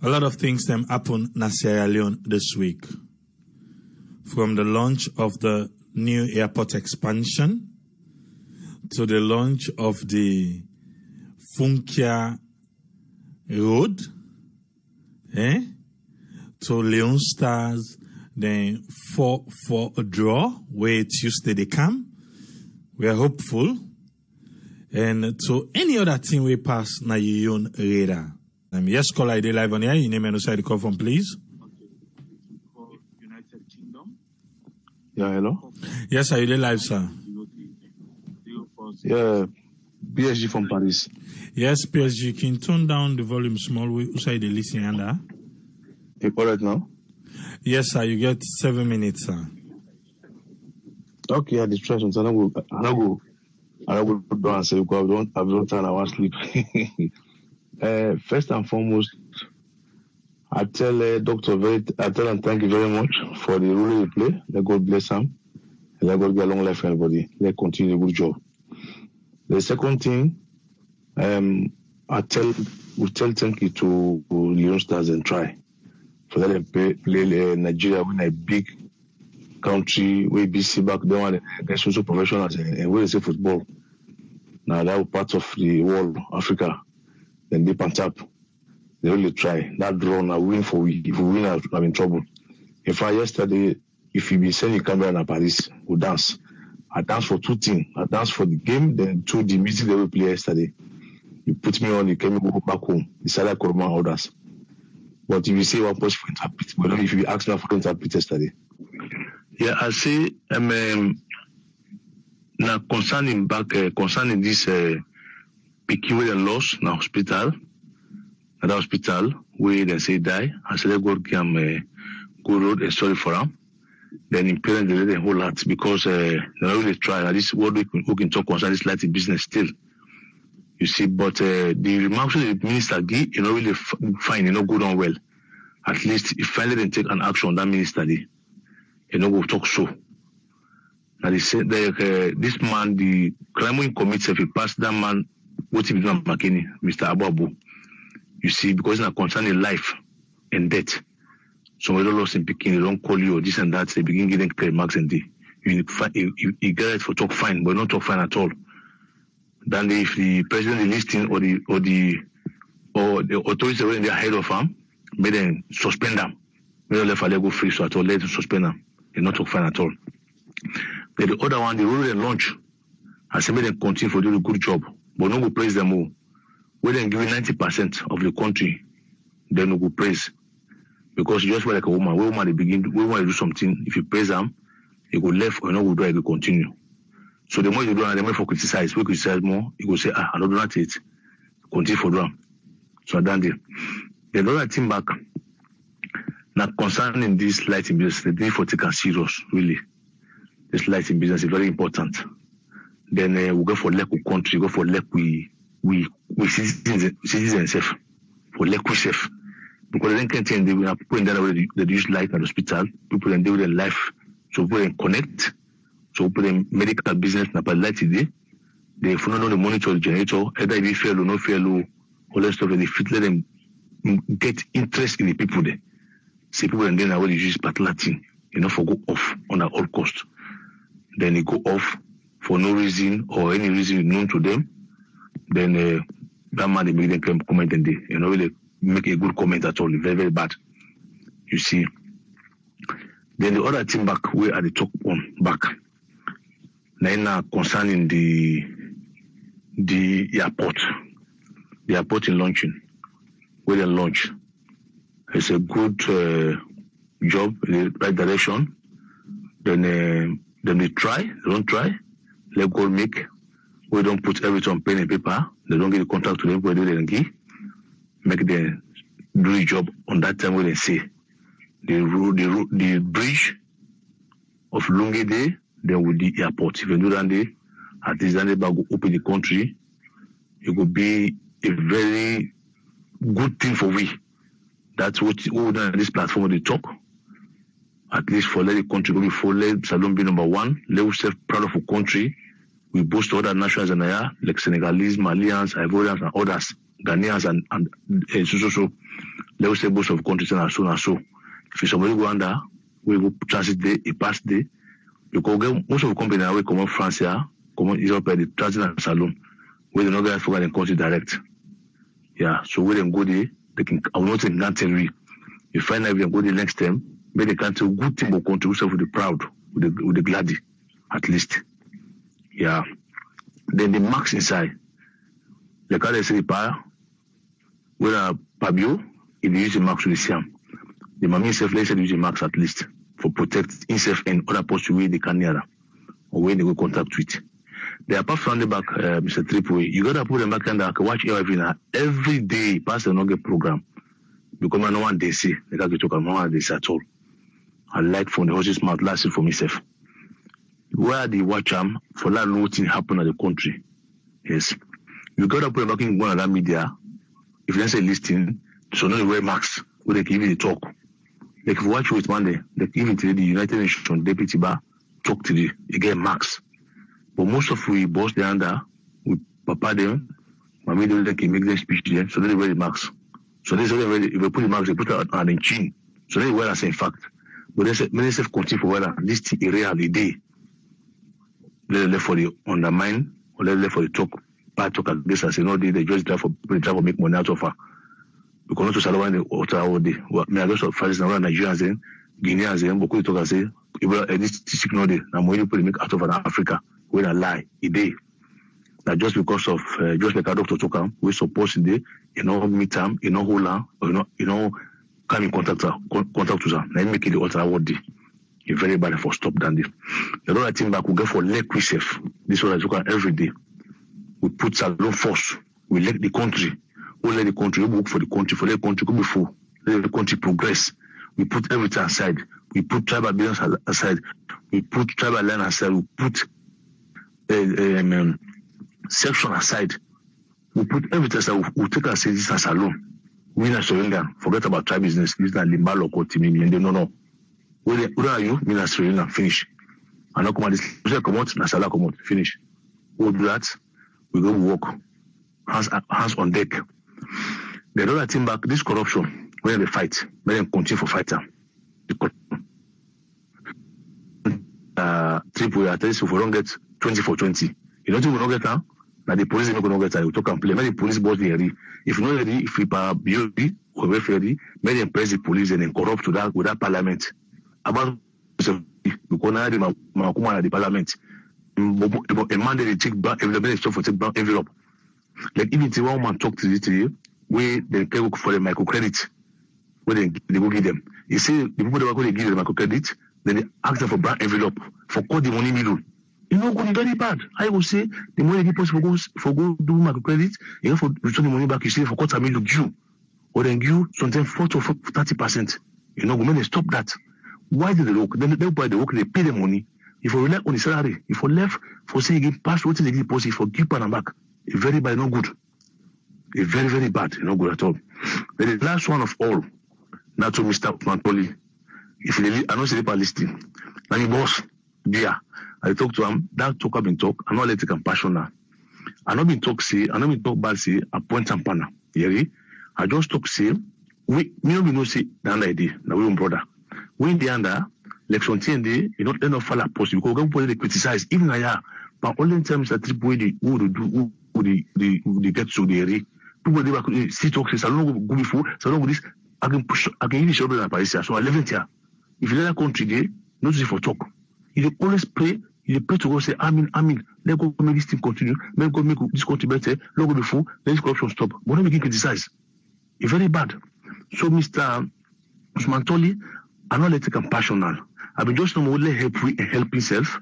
A lot of things them happen in Sierra Leone this week. From the launch of the new airport expansion to the launch of the Funkia Road, to Leone Stars, then 4-4 draw, where Tuesday they come. We are hopeful. And to any other thing we pass na your own radar. Yes, call ID live on here. You name and side the call from, please. For United Kingdom. Yeah, hello? Yes, are you there live, sir? Yeah, PSG from Paris. Yes, PSG. Can you turn down the volume small? Who say they listen under? You got it now? Yes, sir. You get 7 minutes, sir. Okay, distractions. I don't go down and say, because I don't turn, I want to sleep. First and foremost, I tell him thank you very much for the role you play. Let God bless him. And let God be a long life for everybody. Let continue the good job. The second thing, we tell thank you to Leone Stars and try. For that they play Nigeria when a big country where BC back then they're so professionals and where they say football. Now that was part of the world, Africa. Then they punch up. They really try. That draw now win for we. If we win, I'm in trouble. In fact, yesterday, if you be sending camera in Paris, we dance. I dance for two things. I dance for the game, then two the music they will play yesterday. You put me on, you came go back home. Decided to my orders. But if you say one push for interpret, but if you ask me for interpret yesterday. Yeah, I say now concerning this picking with a loss na hospital. At the hospital where they say die. I said go give him good road and sorry for him. Then in parents they let them whole lot because they don't really try. This what we can talk concerning this lighting business still. You see, but the remarks the minister give, really fine, good on well. At least if finally they take an action on that minister, go talk so. Now they say this man, the crime when he commits, if he passed that man, what he done McKinney, Mr. Abu. You see, because it's not concerning life and death. So when they lost in Peking, they don't call you or this and that, they begin getting clear marks and you get it for talk fine, but not talk fine at all. Then if the president is listening or the authorities are in the head of him, may then suspend them. May not let a go free so at all, let them suspend them. They not talk fine at all. Then the other one, the rule and launch. I say may them continue for doing a good job, but no go praise them all. When they give 90% of the country, then no go praise. Because you just like a woman. When woman they do something, if you praise them, you go left or no go do it, you go continue. So the more you do, and the more for criticize, we criticize more, you go say, I don't do that it. Continue for them. So I done there. The other thing back, now concerning this lighting business, the need for taking serious, really. This lighting business is very important. Then we go for lack of country, go for lack we citizens safe. For lack we safe. Because they can't tell them people in that way they use light at the hospital, people in their life, so people can connect. So put them medical business na by light today. They follow the monitor the generator, either if you fail or no fail or all that stuff, they fit let them get interest in the people there. See people and then I will use particular thing, for go off on an all cost. Then they go off for no reason or any reason known to them. Then that man they make them comment and they really make a good comment at all, very, very bad. You see. Then the other thing back where at the top one back. Now concerning the airport in launching, where they launch, it's a good job in the right direction. Then they don't try, let go make. We don't put everything on pen and paper. They don't get the contract to them, where they don't give. Make them do the job on that time where they say the bridge of Lungi Day. Then with the airport, if you do that day, at least then they go open the country, it could be a very good thing for we. That's what we done on this platform they talk. At least for let the country go before let Salon be number one, let us self proud of a country. We boast other nationals and like Senegalese, Malians, Ivorians and others. Ghanaians and so. Let's say most of countries and so. If somebody go under, we go transit there, a pass there. You go get most of the company now we come from France here, come on Europe the transit and salon. We don't get for the country direct. Yeah, so when they go there, they can I will not think that you find out if they go the next time, but they can tell good thing will contribute with the proud, with the glady, at least. Yeah. Then the marks inside. Like how they say the power, when a Pabio, if you use the marks to the Siam, the mommy self let's use the marks at least for protect himself and other person where they can near or where they go contact with. They are from the back, Mr. Triple. You gotta put them back and watch every day, pass the nugget program. Because no one they see, they can't talk about one they see at all. I like from the horse's mouth last for myself. Where they watch them for that nothing happen at the country. Yes. You gotta put them back in one of that media. If they say listing, so no wear marks, where they give you the talk. Like if you watch with one day, like even today the United Nations Deputy Bar talk to the again marks. But most of we boss the under, we papa them, mommy don't like make them speech there, so they wear the marks. So they say if we put the marks, they put it on the chin. So they wear as in fact. But they say many self continue for wear this area of the day. They left for the undermine or they left for the talk, bad talk like this. I say no, they just try for make money out of her. Because not to salary the water all day. Well, me I just find now Nigerians then, Guineans then, but we talk and say if this signal day, now when you put make out of Africa. When I lie, a day. That just because of just like a doctor took him, we supposed to meet him, hold on, or come in contact with her. Then make it the ultra word day. It's very bad for stop than this. The other thing back we go for leg safe. This one I took every day. We put salon force. We let the country. We let the country work for the country. For the country go before. Let the country progress. We put everything aside. We put tribal business aside. We put tribal land aside. We put section aside. We put everything aside. We'll take our this as alone. We not surrender. Forget about tribe business. This is not Limbalo or Timini. No. Where are you? Me not surrender. Finish. And not come out this. We come out. Nasala come out. Finish. We'll do that. We go work. Hands on deck. The other thing back. This corruption. When they fight, when they continue for fighter. Triple. At least if we don't get 20 for 20. You know what we don't get now? Now the police are not going to get that. You talk and play. Maybe the police boss the ready. If not ready, if we are BOD or welfare ready, maybe they press the police and then corrupt to that with that parliament. About because now the Makuma at the parliament. A man they take back every stuff for take back envelope. Like even if one man talk to this where they can look for the microcredit, where they go give them. You see the people that they give the microcredit, then they ask them for black envelope for cut the money middle. You know, good very bad. I will say the money people for go do microcredit, you know, for return the money back, you see for cut a middle due. Or then due sometimes 40 or 30%. You know, when they stop that. Why do they work? Then they buy the work, they pay the money. If you left on the salary, if you left for say again pass what they give deposit for keep and back, it's very bad, no good. It's very, very bad, no good at all. Then the last one of all, now to Mr. Mantoli. If you I don't say the listing. Now the boss, yeah. I talk to him, that talk have been talk, I'm not letting compassion now. I not been talk say, I not been talk bad say, a point and panna. Yeah, I just talk say, me no say the under idea, now we own brother. We in the under, like something they, you know, they not fall apart because people they criticize, even I but only times that trip where they who get to the area. People they see talk say, salon go before, salon go this, I can give you shoulder and Paris, so I live it here. If you let a country there, not for talk. You always pray. You pray to God, say, Amen. Let God make this thing continue. Let God make this country better. Let God before, let this corruption stop. But don't begin to criticize. It's very bad. So, Mr. Mantoli, I'm not letting compassion now. I've been just only help himself.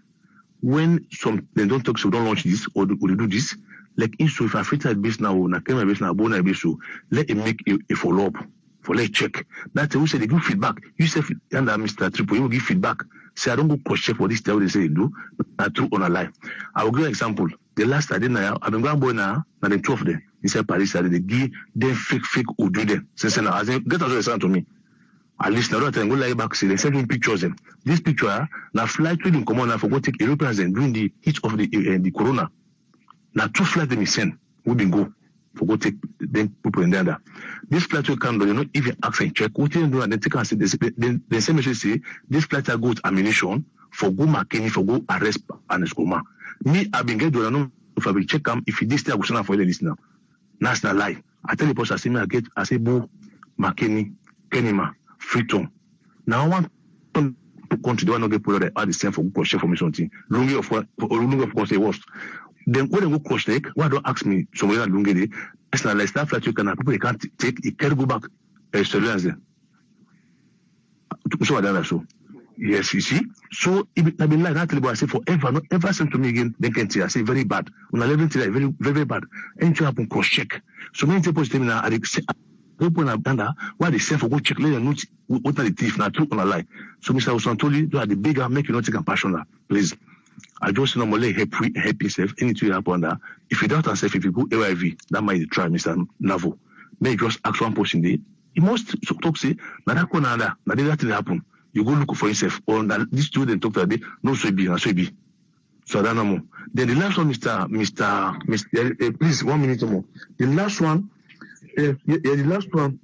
When they don't talk, so don't launch this or they do this. Like, so if I fit that base now, na came base now, bona base, so let him make a follow up. For let's check. That's who said they give feedback. You say, and Mr. Triple, you will give feedback. Say, I don't go cross check for this, tell they say they do. Not true on a lie. I will give you an example. The last I did now, I've been going boy now, and then 2 of them. Inside Paris, they give them fake who do them. Since now, as they get as well to me. At least now, I go lie back, say, they send me pictures them. This picture, now flight trading come on, I forgot to take Europeans and during the heat of the corona. Now 2 flights they send, we been go. for go take then people in there. This flight will come, you know, if you ask and check, what you do and then take and say the same message say this flight will go to ammunition for go McKinney for go arrest and schooner. Me, I've been getting to know if I will check them if this thing I go for this now. That's not lie. I tell the person I say me I say Bo McKinney, Kenima, Freeton. Now I want to country the one not get put out the same for go check for me something. Lungi of course they worst. Then when they go cross take, why don't ask me somewhere like Lungi? It's not like that flight you can people they can't take it can't go back surveillance there. So I done so. Yes, you see. So I've been like that. I say forever, not ever send to me again. They can say I say very bad. When I live in very, very bad. Anything happen cross check. So many people tell me now. People have done that. Why they say for go check later? What are the thief? Now truth on a lie. So Mr. Wilson told you are the bigger make you not take compassion now, please. I just normally help yourself. Anything happen that if you doubt yourself, if you go AIV, that might try Mr. Navo. May just ask one person there. You must talk say now that corner now that thing happen. You go look for yourself. Or this student talk today, no so be, so be. So I don't know more. Then the last one, Mr. Please 1 minute more. The last one, the last one,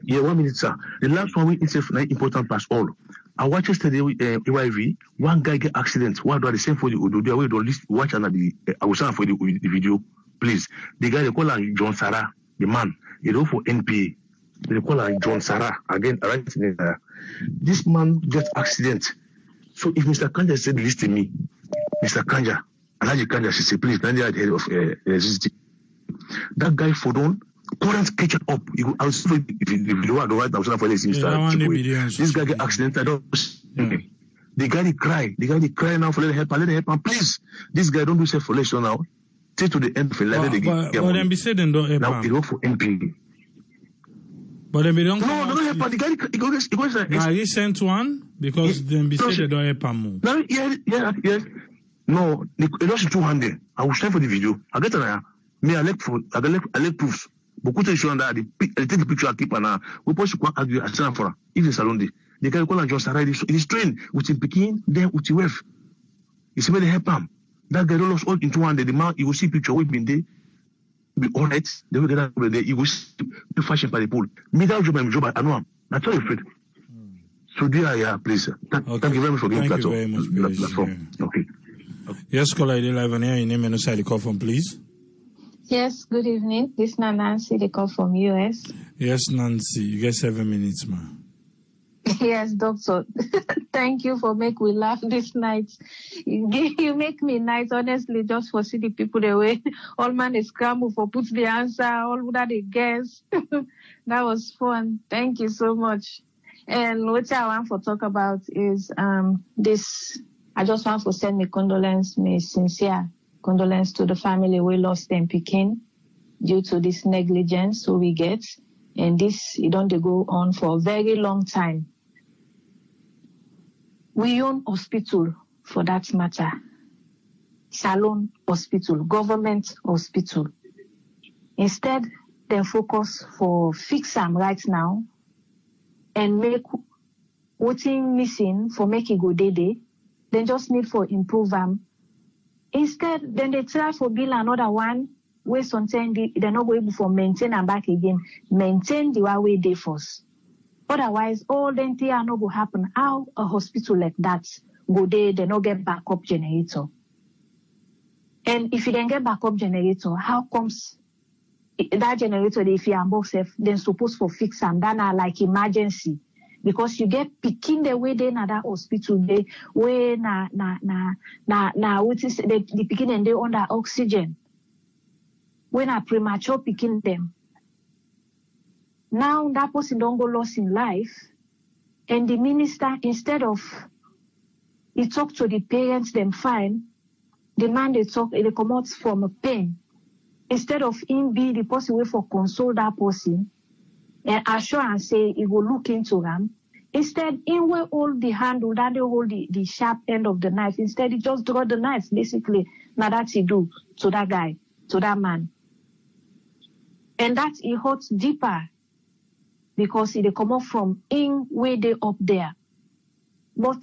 1 minute, sir. The last one, it's important past all. I watched yesterday with AYV, one guy get accident. Why do I the same for the Udo? I will watch another. I will send for the video, please. The guy they call him John Sarah, the man. He go for NPA. They call him John Sarah again. Right there. This man get accident. So if Mr. Kanja said listen me, Mr. Kanja, Alaji Kanja, she said please, Kanja head of electricity. That guy for don current catch up. You go also if you want to write down for this Mr. This guy get accident. I don't. The guy cry. The guy cry now for let help. And please, this guy don't do self-relation now. Take to the end of the line. But then be said and don't help. Now he work for NP. But then we don't. No, help. The guy he goes. Now he sent one because then be said they don't help him. No, yes. No, it was 200. I will stand for the video. I get it. Me, I like proofs. But could show that I take the picture I keep now. We push one argue at San for if it's salon. The guy call and just arrive. It is trained with him picking, then with the wife. It's where they help him. That guy lost all in 200. The man, you will see picture we've been there. Be all right. They will get that there. You will see the fashion by the pool. Me that job, I know him. That's all afraid. So dear, please. Thank you very much for giving platform. Okay. Yes, caller, you live on here. Your name and inside the call from, please. Yes, good evening. This is Nancy, the call from US. Yes, Nancy. You get 7 minutes, man. Yes, doctor. Thank you for making me laugh this night. You make me nice, honestly, just for see the people the way all man is scramble for put the answer, all that they guess. That was fun. Thank you so much. And what I want to talk about is this. I just want to send my sincere condolence to the family we lost them Pekin due to this negligence so we get. And this, it don't go on for a very long time. We own hospital for that matter. Salon hospital, government hospital. Instead, they focus for fix them right now and make what's missing for make it go day. Then just need for improve them. Instead, then they try for build another one where sometimes they're not able to maintain and back again. Maintain the way they first. Otherwise, all the things are not going to happen. How a hospital like that go there, they not get backup generator. And if you don't get backup generator, how comes that generator, if you are both then supposed to fix them, that are like emergency. Because you get picking the way they na that hospital they way na what is the picking and they under oxygen. When a premature picking them. Now that person don't go lost in life, and the minister instead of he talk to the parents them fine, the man they come out from a pain. Instead of him be the person way for console that person. And assure and say he will look into them. Instead, he will hold the handle, that they hold the sharp end of the knife. Instead, he just draw the knife, basically. Now that he do to that guy, to that man. And that he hurts deeper because he come up from in way they up there. But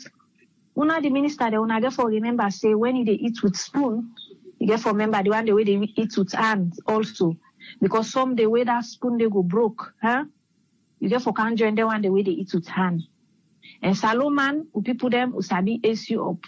una the minister, they una get for remember say when they eat with spoon, you get for remember the one the way they eat with hands also. Because some the way that spoon they go broke, huh? You get for can't join them one the way they eat with hand. And Salomon, people them usabi AC up.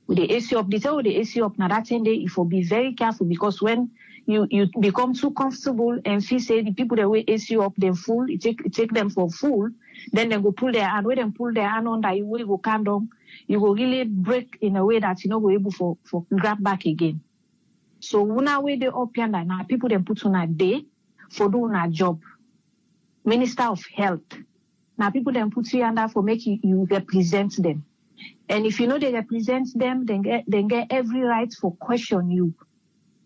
With the AC up, they tell the AC up now that 10 day if you be very careful because when you become too comfortable and feel say the people that way AC up them full, it take them for full, then they go pull their hand. When they pull their hand under, you will go calm down. You will really break in a way that you know go able for grab back again. So una way they up yonder now people them put on a day for doing a job. Minister of Health. Now people then put you under for make you represent them. And if you know they represent them, then get every right for question you.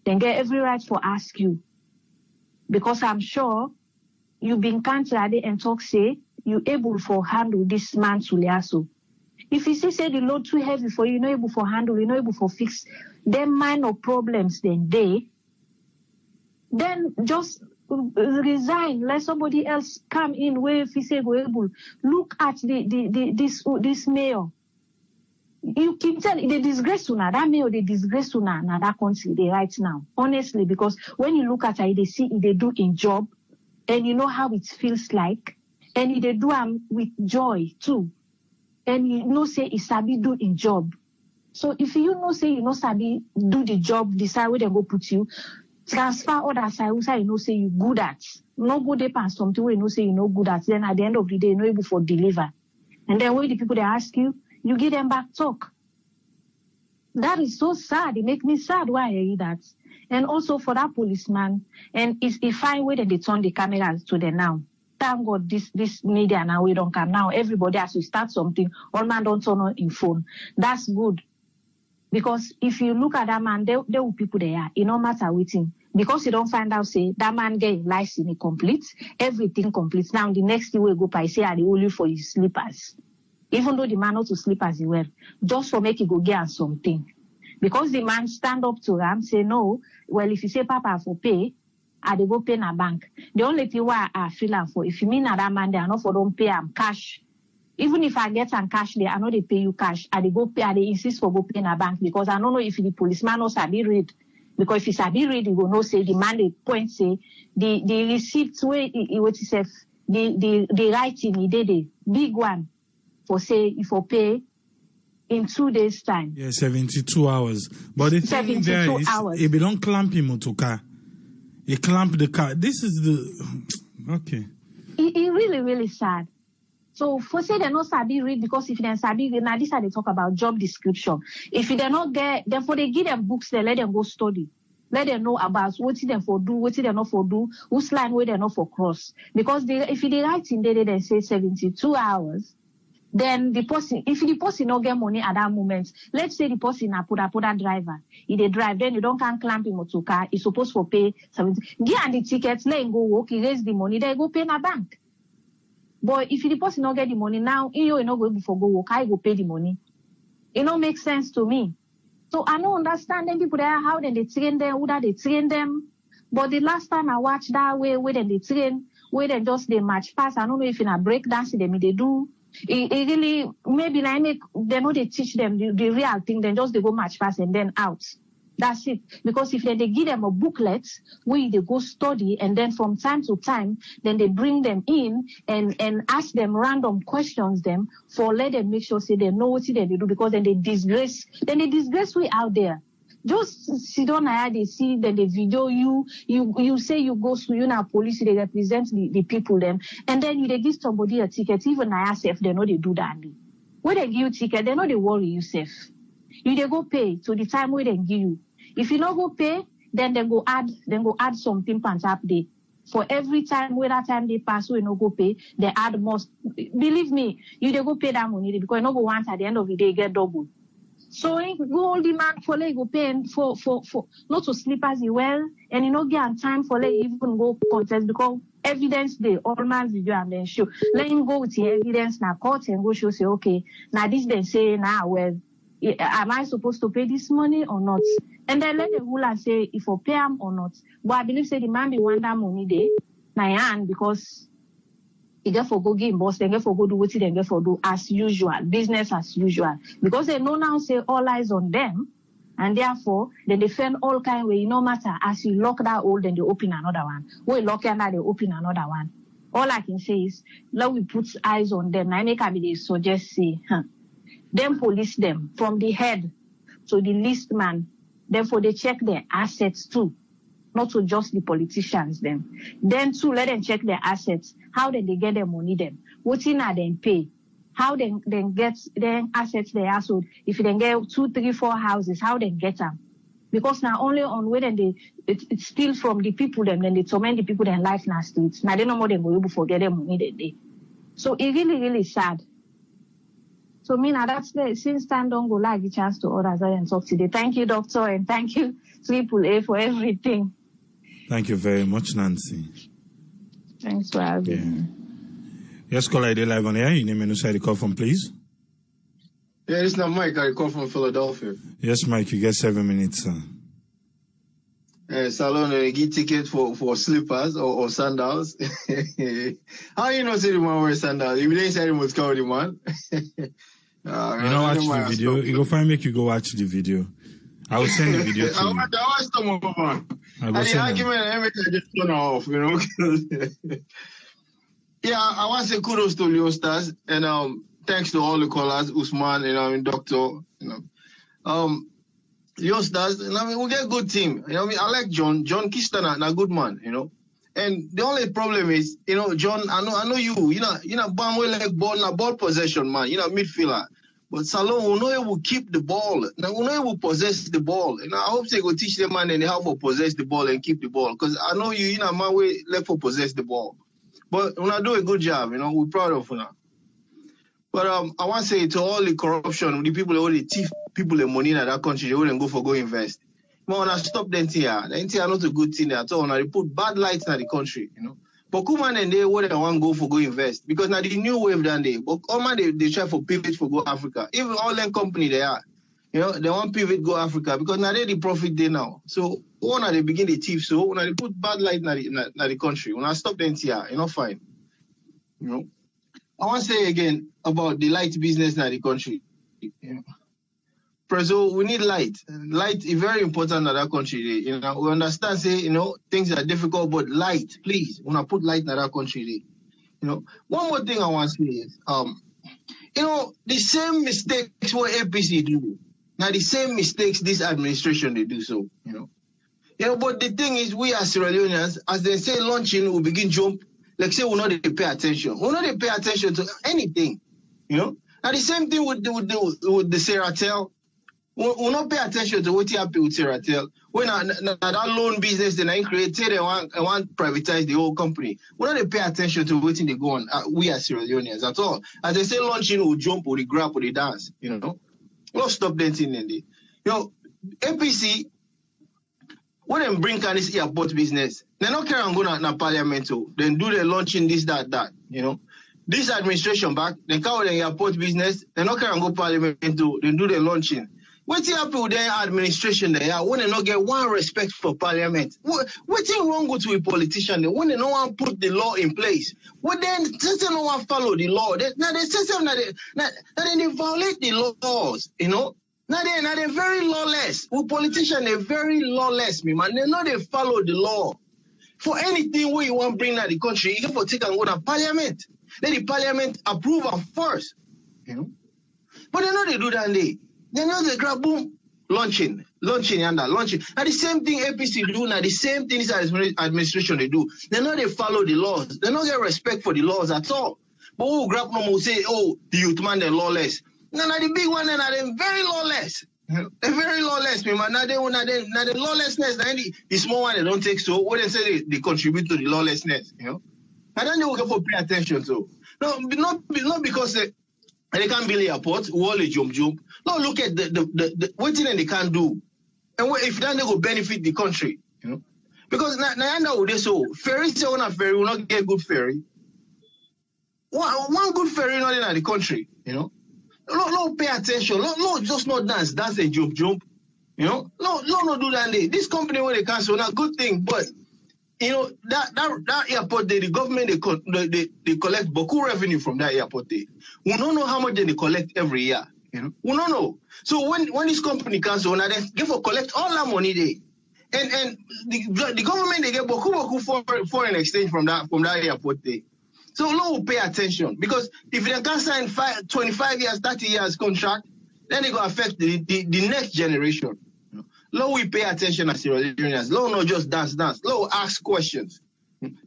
Then get every right for ask you. Because I'm sure you've been counted and talk say you able for handle this man Suliaso. If you say the load too heavy for you, not able for handle, you're not able for fix them minor problems, then just resign, let somebody else come in where if you say go able. Look at this mayor. You can tell the disgrace to that mayor, the disgrace to that country they right now. Honestly, because when you look at it, they see it, they do in job, and you know how it feels like, and they do with joy too. And you know say it's sabi do in job. So if you know say you know sabi do the job, decide where they go put you, transfer other side who say you know say you good at. No go dey pass something where you know say you know good at. Then at the end of the day, you know able for deliver. And then when the people they ask you, you give them back talk. That is so sad. It make me sad why I hear that. And also for that policeman, and it's a fine way that they turn the cameras to them now. Thank God this media now we don't come now. Everybody has to start something. All man don't turn on in phone. That's good. Because if you look at that man, there will people there. It no matter with him. Because you don't find out, say, that man get license complete, everything complete. Now the next thing we go by say are the only for his slippers. Even though the man not to sleep as he well. Just for make you go get something. Because the man stand up to him, say no, well if you say Papa for pay, I they go pay in a bank. The only thing why I feel for if you mean that man they are not for don't pay am cash. Even if I get some cash there, I know they pay you cash. I they go pay, I they insist for go pay in a bank because I don't know if the policeman knows I be read. Because if it's a be read, you will know say the man they point say the receipt where what is the writing he did a big one for say if you pay in 2 days time. Yeah, 72 hours. But the thing there is if you don't clamp him to car. He clamped the car. This is the okay. It really, really sad. So for say they not sabi read because if they sabi read, now this how they talk about job description. If they not get, therefore they give them books, they let them go study. Let them know about what them for do, what they not for do, whose line where they not for cross. Because if they write in there, they say 72 hours. Then the person, if the person not get money at that moment, let's say the person a put a driver. If they drive, then you don't can clamp him to car. He's supposed to pay 70. Give the tickets, let him go work, he raise the money, they go pay in a bank. But if the person not get the money now, you not going before go work, I go pay the money. It don't make sense to me. So I don't understand them people there, how then they train them, who that they train them. But the last time I watched that way, where then they train, where then just they match pass, I don't know if in a break dance they do. It really, maybe they know they teach them the real thing, then just they go match pass and then out. That's it. Because if they give them a booklet where they go study and then from time to time, then they bring them in and ask them random questions them for let them make sure say they know what they do because then they disgrace we out there. Just sit down here, they see then the video you say you go to you now police, they represent the people them and then they give somebody a ticket, even ISF, they know they do that. When they give you ticket, they know they worry you safe. You they go pay to the time where they give you. If you not go pay, then they go add something pants up there. For every time where that time they pass, we no go pay, they add more. Believe me, you they go pay that money because you no go want at the end of the day get double. So go all the man for like go pay for not to sleep as well, and you know get time for like even go contest because evidence day all man's video and then show. Let him go with the evidence now court and go show say okay, now this they say now well. Am I supposed to pay this money or not? And then let the ruler say if I pay him or not. But I believe say the man be want that money there, now because he get for go give boss, they get for go do what they get for do as usual, business as usual. Because they know now say all eyes on them. And therefore, then they find all kind way, no matter, as you lock that hole, then they open another one. We lock another, they open another one. All I can say is, let we put eyes on them. I make they suggest, say, then police them from the head to the least man. Therefore, they check their assets too, not to just the politicians them. Then too, let them check their assets. How then they get their money then? What in are they pay? How then get their assets they are sold? If they get 2, 3, 4 houses, how they get them? Because now only on when it steal from the people them, then they torment the people their life now streets. Now they no more than go able to get their money that day. So it really, really sad. So me now that's the since time don't go like the chance to others and talk today. Thank you, doctor, and thank you, AAA, for everything. Thank you very much, Nancy. Thanks for having me. Yes, caller, ID live on air. Your name and who side you call from, please. Yeah, it's not Mike. I call from Philadelphia. Yes, Mike, you get 7 minutes, sir. Salon, get ticket for slippers or sandals. How you know say the man wear sandals? If they say he must cover the man. You know, watch the video. You go find make you go watch the video. I will send the video to you. I watch some of them. And the argument I just turn off, you know. Yeah, I want to say kudos to Leone Stars and thanks to all the callers, Usman, and Doctor, Leone Stars. We get a good team. I like John. John Kistana, a good man, And the only problem is, John, I know you Bamwe like ball possession, man. Midfielder. But Salon will know will keep the ball. Now will know will possess the ball. And I hope they will teach them man and how to possess the ball and keep the ball. Because I know you, my way left for possess the ball. But when I do a good job, we're proud of it. But I want to say to all the corruption, the people who they thief people the money in that country, they wouldn't go invest. But when I stop the NTR not a good thing at all. Now they put bad lights in the country, But Kuman and they wouldn't want to go invest because now the new wave done they. But all man they try for pivot for go Africa. Even all them company they are, they want pivot go Africa because now they the profit they now. So when they begin the thief, so when they put bad light in the country, when I stop the NTR, fine. I want to say again about the light business in the country. So we need light. Light is very important in that country. We understand, say, things are difficult, but light, please, when I put light in that country. One more thing I want to say is, the same mistakes what APC do, now the same mistakes this administration they do so, But the thing is, we as Sierra Leoneans, as they say launching, we begin jump, like say we not they pay attention. We not they pay attention to anything, Now the same thing with the Seratel. We not pay attention to what happen with Seratel. When that loan business then I created, they want privatize the whole company. We not they pay attention to what they go on. We as Sierra Leoneans at all. As they say launching, we jump, we grab, we dance. We'll stop dancing in there. APC. When they bring this airport business, they not care and go to parliament then do the launching this, that. This administration back, they cover the airport business, they not care and go parliament then do the launching. What's happening with their administration there? When they not get one respect for parliament. What's wrong with a politician? When they no one put the law in place. Well then they no one follow the law. They violate the laws, Now they're very lawless. We politicians, they're very lawless, man. They know they follow the law. For anything where you want to bring out the country, you have to take and go to parliament. Let the parliament approve them first. But they know they do that they know they grab boom, launching. And the same thing APC do now, the same thing this administration they do. They know they follow the laws. They don't get respect for the laws at all. But who grab them will say, the youth man, they're lawless. Now the big one, they're very lawless. They're very lawless, man. Now the lawlessness, the small one, they don't take so. What they say, they contribute to the lawlessness, And then they will go for pay attention to. No, not because they can't build airport, wall a jump. No, look at the what thing they can't do. And if then they will benefit the country, Because now they so ferry say on a ferry will not get good ferry. One good ferry not in the country, No, pay attention. No, just not dance a jump. No, do that. This company where they cancel, not good thing, but that airport the government they collect beaucoup revenue from that airport We don't know how much they collect every year, You know, we don't know. So when this company comes on, they give for collect all that money they. And the government they get boku foreign exchange from that airport there. So no will pay attention, because if they can sign 25 years, 30 years contract, then it will affect the next generation. Law we pay attention as Sierra Leoneans. Law not just dance. Law ask questions.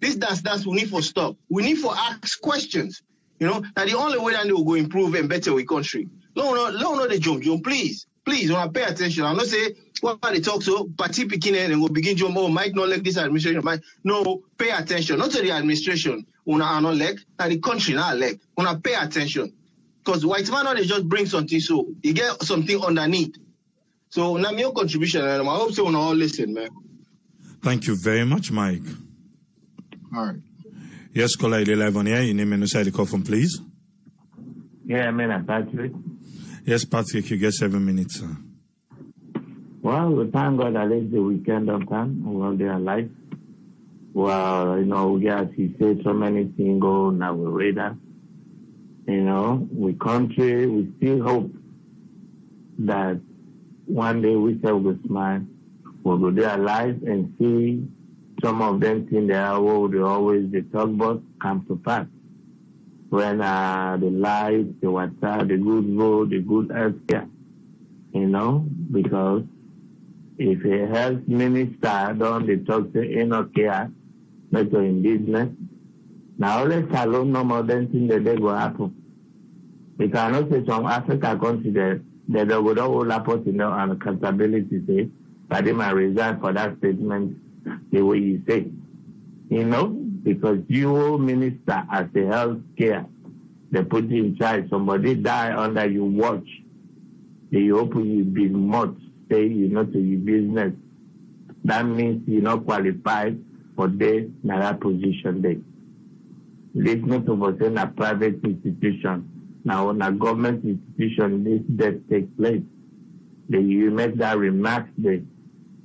This dance we need for stop. We need for ask questions. You know, that the only way that they will go improve and better we country. Law not the jump. Please, when I pay attention, I'm not say what they talk so, party picking and will begin jump. Oh, might not like this administration. No, pay attention. Not to the administration. Una not like, that the country not like. Una pay attention. Because white man they just bring something, so you get something underneath. So now your contribution, and I hope so una all listen, man. Thank you very much, Mike. All right. Yes, caller, you're live on air. Your name and where you call from, please. Yeah, I'm Patrick. Yes, Patrick, you get 7 minutes, sir. Well, we thank God that it's the weekend of time. We're all there alive. Well, you know, as he said, so many things go on our radar. You know, we country, we still hope that one day we shall go smile. We'll go there alive and see some of them things that they always they talk about come to pass. When the light, the water, the good road, the good healthcare, you know, because if a health minister don't they talk to no care, not in business, now let's alone no more than things that they go happen. Because I know say some Africa countries that they would all happen in their accountability say, but they might resign for that statement the way you say. You know, because you minister as a health care, they put you in charge. Somebody die under your watch. They open you be much, say you know to your business. That means you're not qualified for that position there. Listening to what's in a private institution. Now in a government institution, this death takes place. You make that remark there.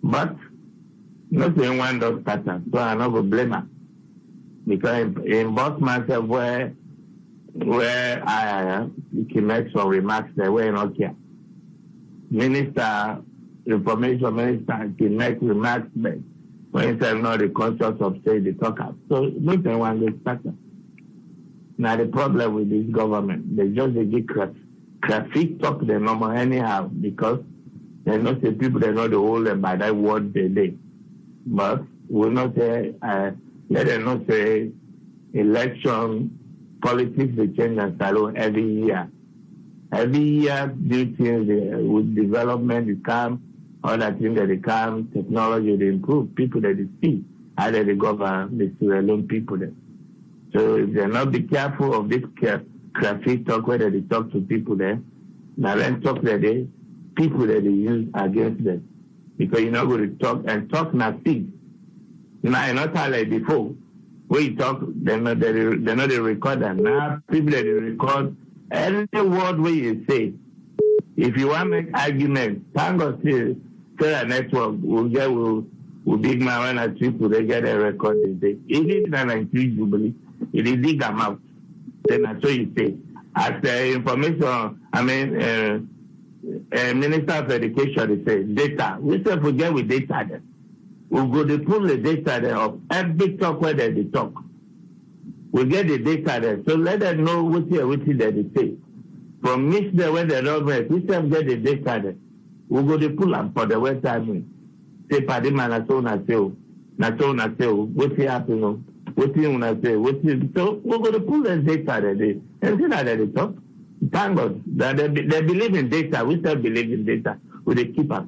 But not anyone does pattern, so I'm not going to blame her. Because in both myself where I can make some remarks that way not care. Information minister can make remarks that when it's not the conscience of say the talker. So not anyone does pattern. Now the problem with this government, they just get traffic talk the normal anyhow, because they not say people they know the whole them by that word they did. But we'll not say let them not say election politics they change and start every year. Every year new things with development they come, other things that they come, technology they improve, people that they see, either they govern they still alone people there. So if they're not be careful of this traffic talk, whether they talk to people there, now then talk that they people that they use against them. Because you're not going to talk and talk now see. Now you're not like before. When you talk, they're not the recorder. Now people that they record any word where you say. If you want to make arguments, thank God still a network will big man when I people they get a record they say. It is an increase jubilee. It is dig them out. Then that's what you say. As the information, Minister of Education, they say data. We say forget with data then. We'll go to pull the data there of every talk where they talk. We get the data there. So let them know what they say. From which they where they don't make, we say get the data there. We'll go to pull them for the website. Say Padima na so na say, what's happening? What you want to say? So we're going to pull the data there. And see that they talk. Thank God that they believe in data. We still believe in data. We they keep up,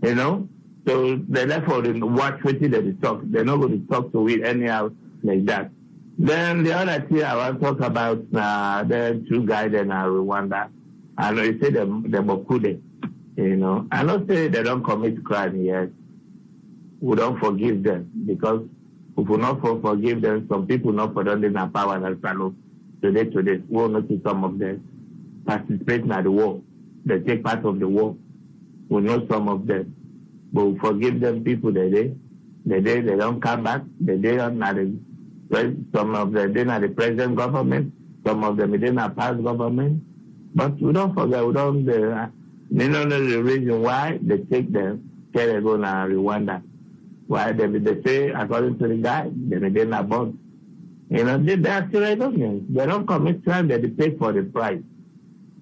you know. So they therefore watch what they talk. They're not going to talk to it anyhow like that. Then the other thing I want to talk about the two guys in Rwanda. I know you say the Bokude, you know. I don't say they don't commit crime yet. We don't forgive them because if we not forgive them, some people not for them in power and follow. Today, we'll notice some of them participate in the war. They take part of the war. We know some of them. But we forgive them people the day they don't come back, the day some of them they not the present government, some of them they not past government. But we don't forget, we don't know the reason why they take them, say they go to Rwanda. Why they say, according to the guy, they didn't abort. They are still Iranians. They don't commit crime, they pay for the price.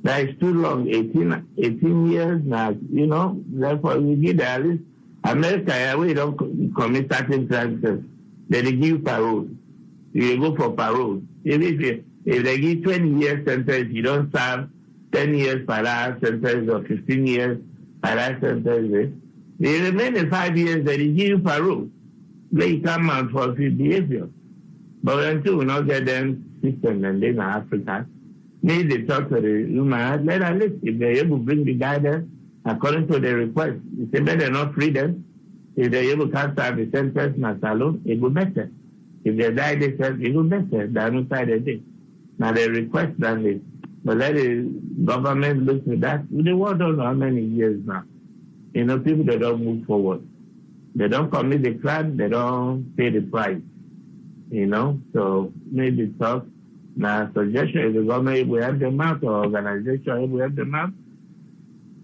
That is too long, 18 years now, therefore we give at least America, we don't commit certain crimes. They give you parole. You go for parole. If they give 20 years sentence, you don't serve 10 years parole sentence or 15 years parole sentence. The remaining 5 years, they give you parole. They come out for good behavior. But until we not get them system and then in Africa, need to talk to the human. Let at least if they're able to bring the guy there according to the request. If they better not free them, if they're able to serve the sentence in a salon, it will better. If they die, they say it will better. They are not side of it. Now they request that they, but let the government look at that. The world don't know how many years now. People they don't move forward. They don't commit the crime, they don't pay the price. So maybe talk. Now, suggestion is the government will help them out or organization will help them out.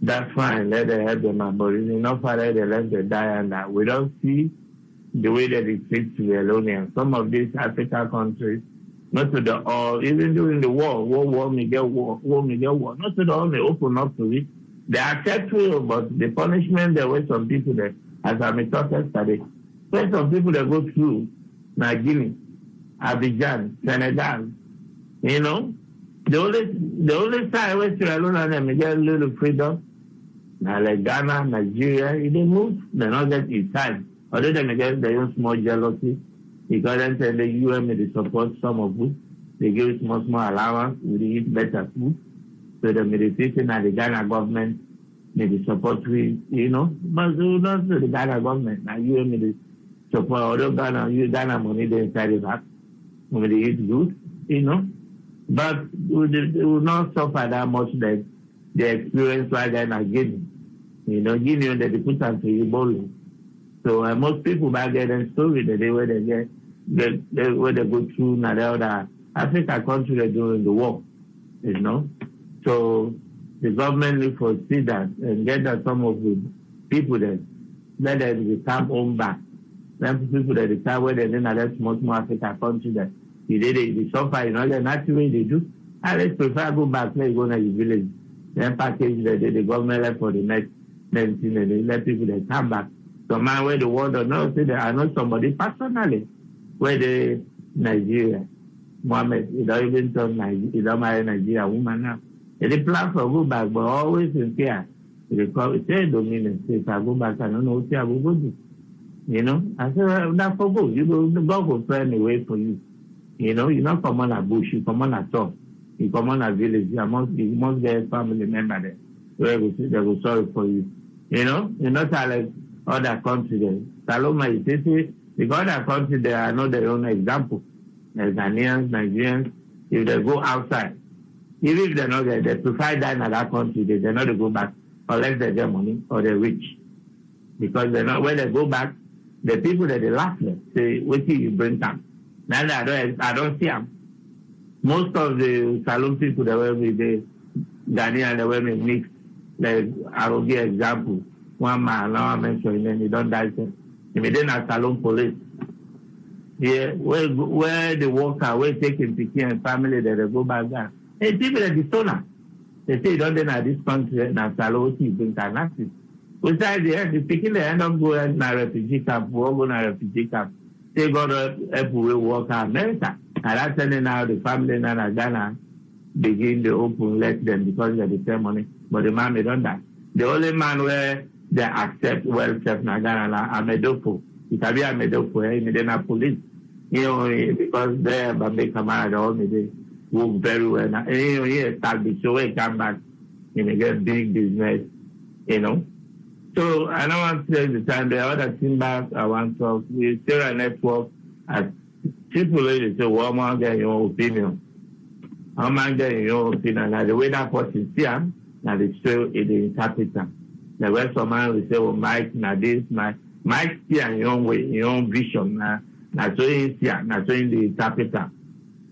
That's fine, let them help them out. But it's enough for them, they let them die and that. We don't see the way that it treats Leone. Some of these African countries, not to the all, even during the war may get war, not to the all, they open up to it. They accept it, but the punishment, there were some people that, as I talked yesterday, there's some people that go through Guinea, Abidjan, Senegal. The only time where Sierra Leone and them get a little freedom, now like Ghana, Nigeria, if they move, they not get his time. Although they may get their own small jealousy, because then say the UN may support some of it, they give it small allowance, we eat better food. So the meditation and the Ghana government may support we, but not the Ghana government. Now UN may support, although Ghana money they inside of that, when they eat good, but we will not suffer that much that the experience while they're not Guinea. Guinea that they put them to Ebola. So most people back there in story that where they go through now the other African countries during the war, So the government need to see that and get that some of the people that let them come home back. Some people that decide where they then are much more African countries that they suffer, that's the way they do. I just prefer go back, let go to the village. Then package the government left for the next thing, and they let people that come back. So man, where the world or not, say that I know somebody personally, where the Nigeria, Mohammed, he don't even turn Nigeria, he don't marry Nigeria woman now. They plan for go back, but always in fear. They call it, say dominant, say if I go back, I don't know what I will go do. I said, well, that's for good. God will find a way for you. You not come on a bush, you come on a top, you come on a village, you must get a family member there. Where they will sorry for you. You're not like other countries. Saloma is saying, because other countries, they are not their own example. Like Ghanaians, Nigerians, if they go outside, even if they're not there, they prefer that in other country, they're not to go back unless they get money or they're rich. Because they're not, when they go back, the people that they laugh at, say, what do you bring them? Now I don't see them. Most of the Salon people that were with the Ghanaian, they were mixed. Like, I will give example. One man, now I mentioned, and he don't die. If he didn't have Salon police, yeah, where the worker, where taking picking and family that they go back there. Hey, people at the stoner. They say, don't they know this country, now Salon, you bring nothing. Besides, the picking, they end up going to refugee camp, or go to refugee camp. They got to help with work in America. And that's sending now the family in Ghana begin to open, let them because they the same money. But the man may don't die. The only man where they accept well-self in Ghana, Amedopo. It can be Amedopo, they don't have police. Because they Bambi Kamara, all they work very well. And he start the show, he come back, he get big business, So I don't want to take the time. The other thing back I want to talk. We still a network as people they say, well, man, get your opinion. How man get your opinion? Now the way that person see them, now they show it the interpreter. The way some man will say, well, Mike, now this, Mike see your own way, your own vision. Now so he see, now so in the interpreter.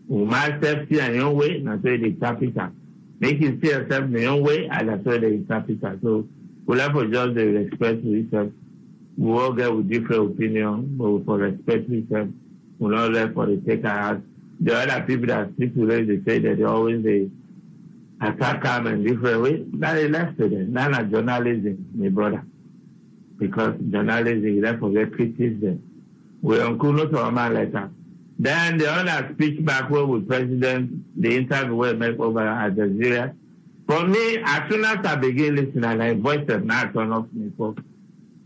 Mike see your own way, now so in the interpreter. make you see yourself in your own way, and that's why they interpret it. So we'll have to just the respect to each other. We all get with different opinions, but we for respect to each other. We'll not let for the take our the other people that speak to them, they say that they always attack them in different ways. That is left to them. That's not journalism, my brother. Because journalism, you don't forget criticism. We uncle not to a man like that. Then the other speech back with President, the interview we make over at Algeria. For me, as soon as I begin listening, and I voice it, now turn off my phone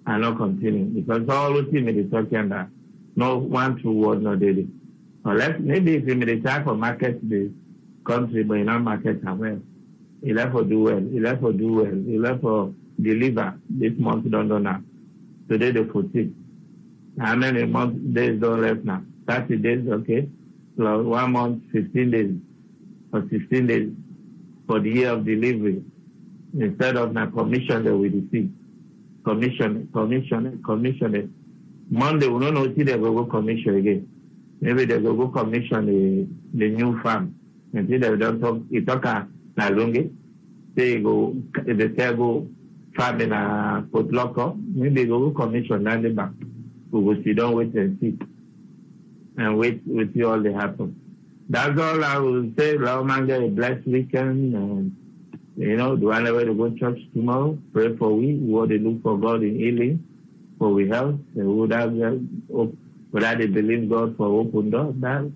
and not continue. Because all the time is talking that no one true word, no daily. Unless maybe if you may try for market the country, but you not market as well. You left for do well. You left for do well. You left for deliver this month don't know now. Today the 14th. How many days don't left now? 30 days, okay. So 1 month, 15 days or 16 days for the year of delivery. Instead of now commission that we receive. Commission it. Monday we don't know if they will go commission again. Maybe they will go commission the new farm. Until they don't talk, it talk na lungi. They go farm in a put locker. Maybe they go commission down the back. We will sit down, wait and see. And wait see all that happen. That's all I will say. Lawman get a blessed weekend. And, the one way to go to church tomorrow. Pray for we want to look for God in healing. For we health. And would have whether they believe God for open doors. That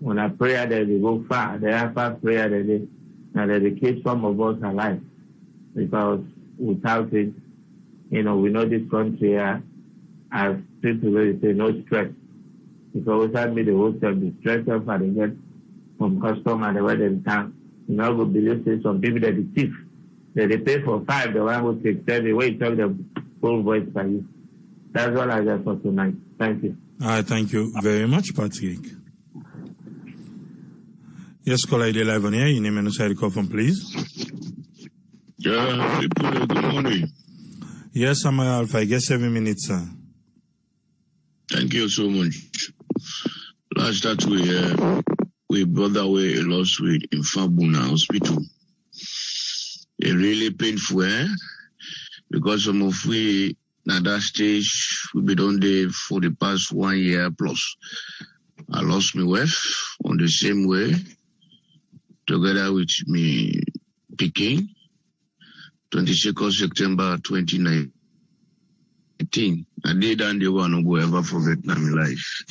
when I pray that they go far. They have fast prayer that they keep some of us alive. Because without it, we know this country as people really say no stress. Because without me the whole time the stress of they get from customer and the way they can. You know, go believe say some people that the thief. That they pay for 5, the one who takes 10 away, talk the full voice by you. That's all I got for tonight. Thank you. Thank you very much, Patrick. Yes, caller, you're live on here. Your name and the side call from, please. Yeah, people, good morning. Yes, I'm Alpha. I guess 7 minutes, sir. Thank you so much. Last that we brought away a loss with in Fabuna Hospital. It really painful, because some of we at that stage we been on there for the past 1 year plus. I lost my wife on the same way, together with me picking 22nd September 2019. I did and the one who will ever forget in my life.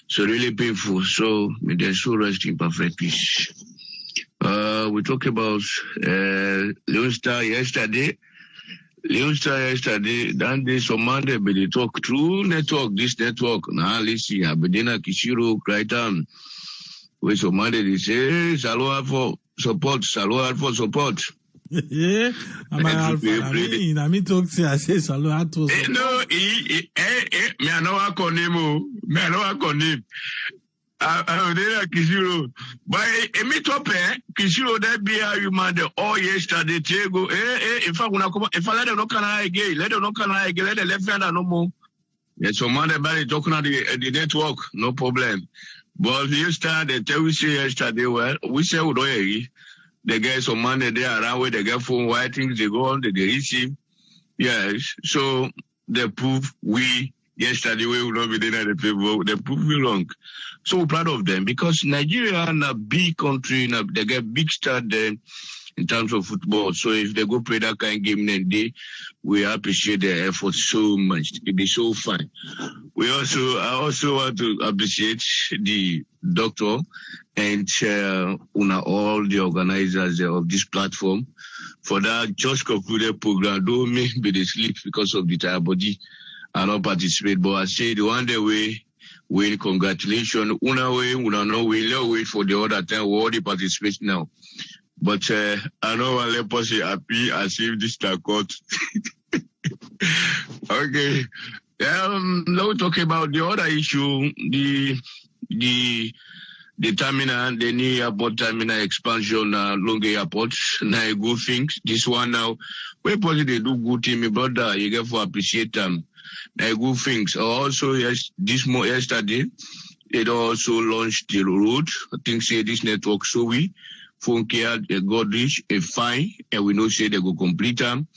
So really painful. So may their soul rest in perfect peace. We talk about Leone Star yesterday. Leone Star yesterday, then they some Monday, but they talk through network, this network. Now, let's see, Abedina Kishiro, Kraitan. With some Monday, they say, Saloa for support, Saloa for support. Yeah, I'm Alpha. I mean, talk to I say Saloa to support. No, me I know I call him, me I know I call him. Kishiro, but me top Kishiro that be a human the all yesterday go. If I wanna come, if I let them not can I again, let them not can I again, let the left hand no more. Yes, so man, everybody talking on the network, no problem. But yesterday, they tell we say yesterday, well, we say we don't the guys some money they around where they get phone, why things they go on, they receive. Yes, so they prove we yesterday we will not be there at the people, they prove we wrong. So proud of them because Nigeria is a big country, they get big start there in terms of football. So if they go play that kind of game, then we appreciate their effort so much. It be so fun. I also want to appreciate the doctor and all the organizers of this platform for that just concluded program. Don't make me sleep because of the tired body and not participate. But I say the one day we win, congratulations. Una no way, let's wait for the other time. We already participate now. But I know I'll let us happy as if this is court. Okay. Now we talk about the other issue, the terminal, the new airport terminal expansion, Longe Airport. Now good things. This one now, we probably they do good thing, my brother. You get to appreciate them. Now good things. Also, yes, yesterday, it also launched the road. I think say this network, so we phone care, a Godrich, a fine, and we know say they go complete them.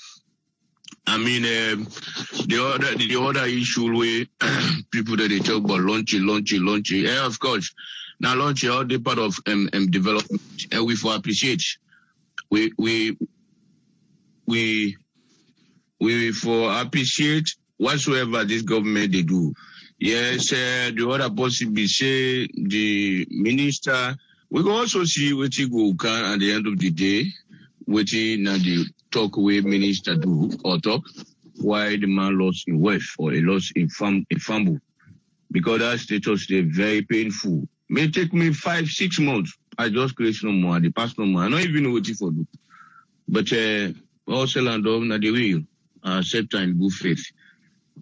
I mean, the other issue where people that they talk about launching. Yeah, of course. Now launching all the part of development, and we for appreciate. We for appreciate whatsoever this government they do. Yes, the other possibly say the minister. We can also see what he go can at the end of the day, what he now the talk away minister do or talk why the man lost in wealth or he lost in fumble. Because that status is very painful. May take me 5-6 months. I just create no more. The past no more. I don't even know what he for do. But also land on the will accept and good faith.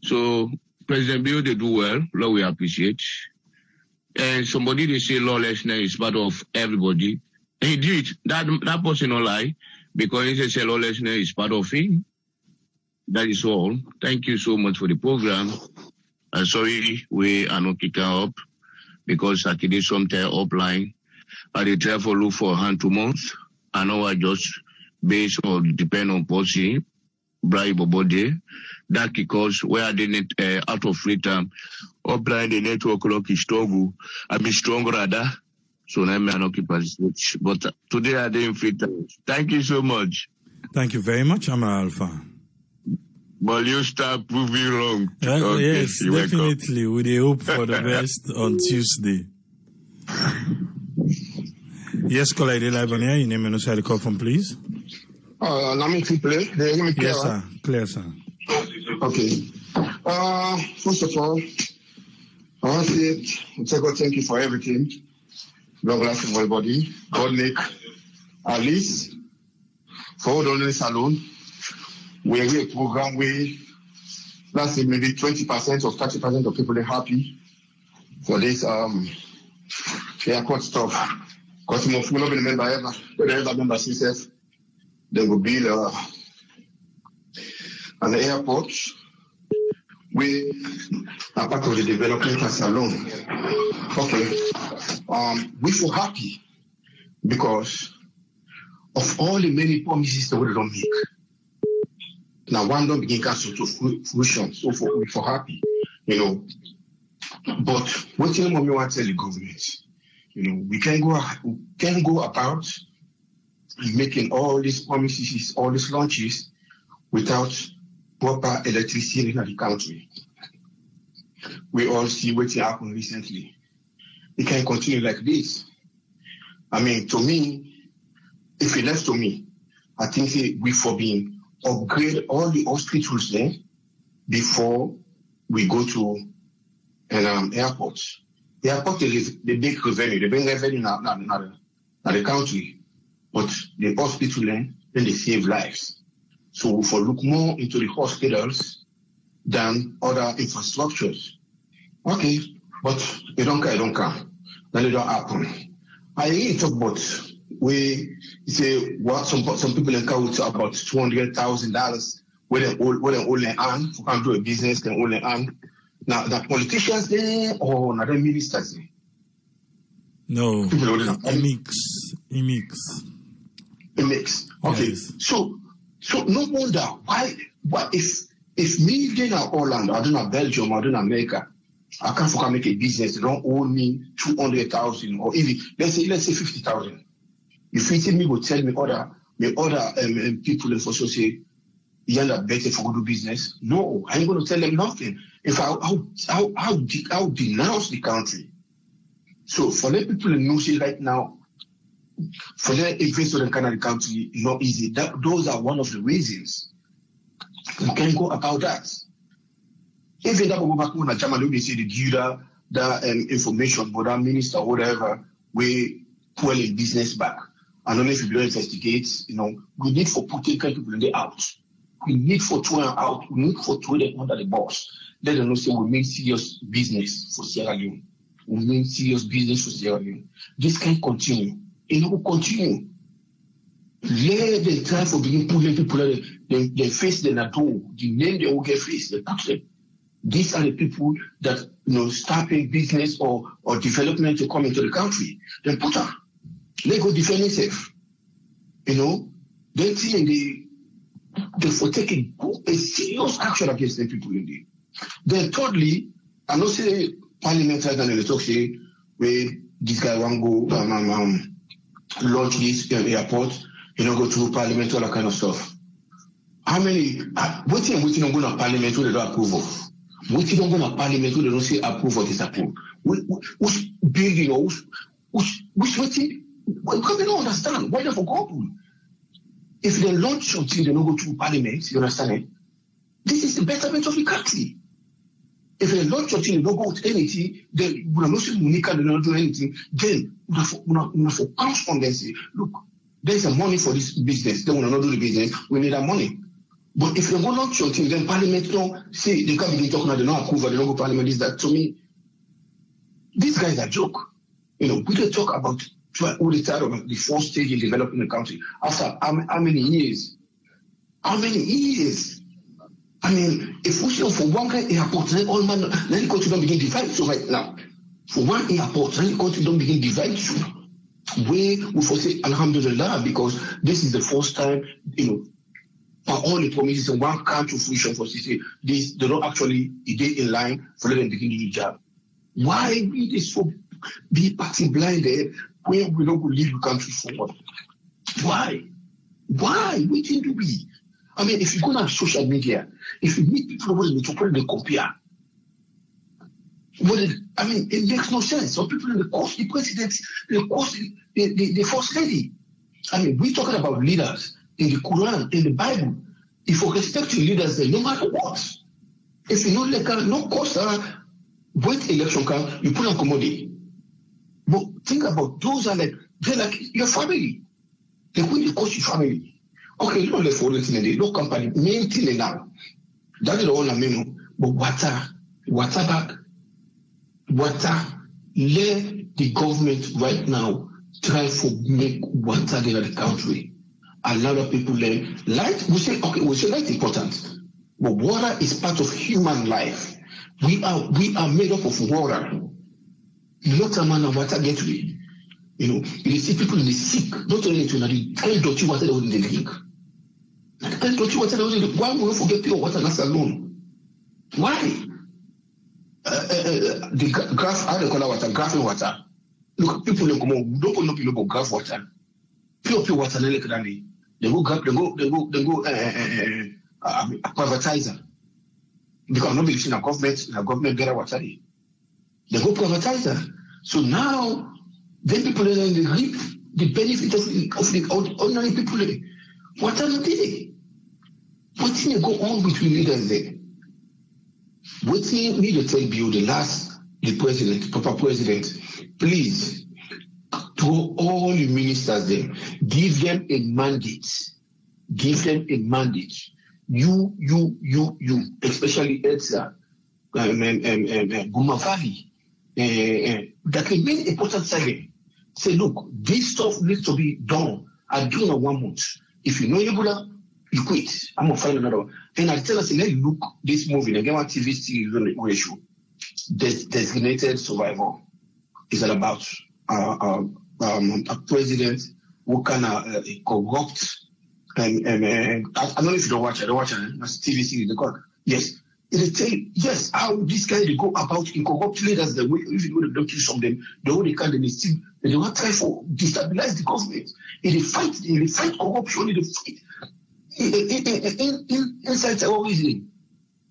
So President Bill they do well. Lord we appreciate. And somebody they say lawlessness is part of everybody. And he did that person no lie because he said lawlessness is part of him. That is all. Thank you so much for the program. Sorry we are not kicking up because I did something upline. I did try for look for hand 2 months. I know I just based or depend on policy, bribe body. That because where I didn't out of free time, upline the network lock is struggle. I be stronger rather. So now I not keep participate. But today I didn't free time. Thank you so much. Thank you very much, Amar Alpha. But you start proving wrong. Okay, yes, definitely. We hope for the best on Tuesday. Yes, colleague, live on air. Your name and where you call from, please. Yes, sir. Clear, sir. Okay. First of all, I want to say God thank you for everything. Long life to everybody. God make at least for all the only salon. We have a program where let's say maybe 20% or 30% of people are happy for this airport stuff. Because if we not been a member ever, we ever member CSF, they will build an airport. We are part of the development as alone. Okay. We feel happy because of all the many promises that we don't make. Now one don't begin cancel to fruition, so for happy, you know. But what you know, we want to tell the government, you know, we can go about making all these promises, all these launches, without proper electricity in the country. We all see what happened recently. It can continue like this. I mean, to me, if it left to me, I think we for being upgrade all the hospitals there before we go to an airport. The airport is the big revenue. They bring revenue in the country. But the hospital then they save lives. So for look more into the hospitals than other infrastructures. Okay, but they don't care. Then it don't happen. I really talk about we say what some people encounter about $200,000 where they only earn who can do a business can only earn. Now the politicians there or not the ministers there? No, a mix. Okay, yes. So no wonder why if me then in Holland, I don't know Belgium, I don't know America, I can't make a business. They don't owe me 200,000 or even let's say 50,000. If you me will tell me other people in for so say you end up better for do business. No, I ain't going to tell them nothing. If I'll denounce the country. So for the people in New Zealand right now, for the investors in Canada country, not easy. Those are one of the reasons. You can go about that. Even that go back when Germany they say the Judah that information, but that minister or whatever, we pull in business back. I don't know if you don't investigate, you know, we need for putting people in the out. We need for throwing out. We need for throwing them under the box. Let them know say we mean serious business for Sierra Leone. We mean serious business for Sierra Leone. This can't continue. It will continue. Let them try for being putting people they face them at all. The name they will get faced, they put them. These are the people that starting business or development to come into the country. Then put them. Let go defend itself. You know, then they for taking a serious action against the people in there. Then thirdly, I know say parliamentary and they talk say where this guy want go launch this airport, go to parliament, all that kind of stuff. How many what don't go to parliament where they don't approve of? What don't go to parliament where they don't say approve or disapprove? Which building or which waiting? Because they don't understand why they forgot. If they launch something, they don't go to parliament, you understand it? This is the betterment of the country. If they launch something, they don't go to anything, then we are not saying Monica, they don't do anything, then we have to pounce on them say, look, there's a money for this business, they will not do the business, we need that money. But if they go launch something, then parliament don't say, they can't begin talking about, they don't approve, they don't go to parliament, this, that. To me, these guys are a joke. We don't talk about all the time about the first stage in developing the country. After how many years? How many years? I mean, if we say for one guy airport, then all man, then the country don't begin divide. So right now, for one airport, then the country don't begin divide. So we say Alhamdulillah, because this is the first time, for all the promises and one come to fruition for say this, they don't actually get in line for them to begin the job. Why we this so be party blinded when we don't lead the country forward? Why? We think to be. I mean, if you go on social media, if you meet people who are to they compare. It makes no sense. Some people in the course, the president, the first lady. I mean, we're talking about leaders in the Quran, in the Bible. If we respect your leaders, then no matter what. If you don't let no cost, wait election come, you put on commodity. But think about those they're like your family. They will cost your family. Okay, you don't let for anything in the no company, main thing now. That is the one I mean. But water back. Water, let the government right now try to make water in the country. A lot of people learn. Light, we say light is important. But water is part of human life. We are made up of water. Not a man of water gateway. You see people in the sick, not only to the kind dirty water they wouldn't drink. The kind dirty water they wouldn't drink. Why would we forget pure water? That's alone. Why? The graph, how they call that water? Graphing water. Look, people don't know people about graph water. Pure water, they go privatizer. Because nobody in a government get a water. They go privatizer. So now, then people reap the benefit of the ordinary people. What are they? What thing go on between leaders there? What thing need to tell you the proper president, please, to all the ministers there, give them a mandate. Give them a mandate. You, especially Edsa, Gumavali, that can make important saying. Say, look, this stuff needs to be done. I do not 1 month. If you know Ebola, you quit. I'm gonna find another one. And I tell us, let's look this movie. Again, one TV series on the show. Designated Survivor. Is all about a president who can corrupt. I don't know if you don't watch it. That's TV series. Yes. It tell yes how this guy they go about in corrupt leaders the way if you don't kill some of them the whole they can they want to try for destabilize the government. They fight corruption. They fight inside terrorism.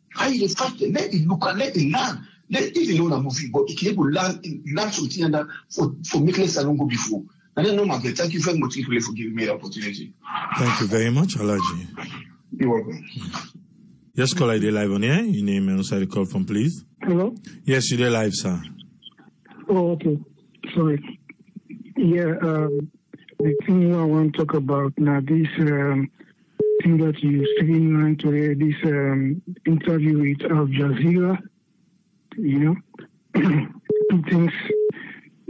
How they fight? Let it look and let it learn. Let even know a movie, but it can learn something and that for make less than go before. I don't know, Margaret. Thank you very much for giving me the opportunity. Thank you very much, Alaji. You're welcome. Yes, call ID live on here. Your name and answer the call from, please. Hello? Yes, you're there live, sir. Oh, okay. Sorry. Yeah, the thing I want to talk about now, this thing that you streamlined today, this interview with Al Jazeera, two things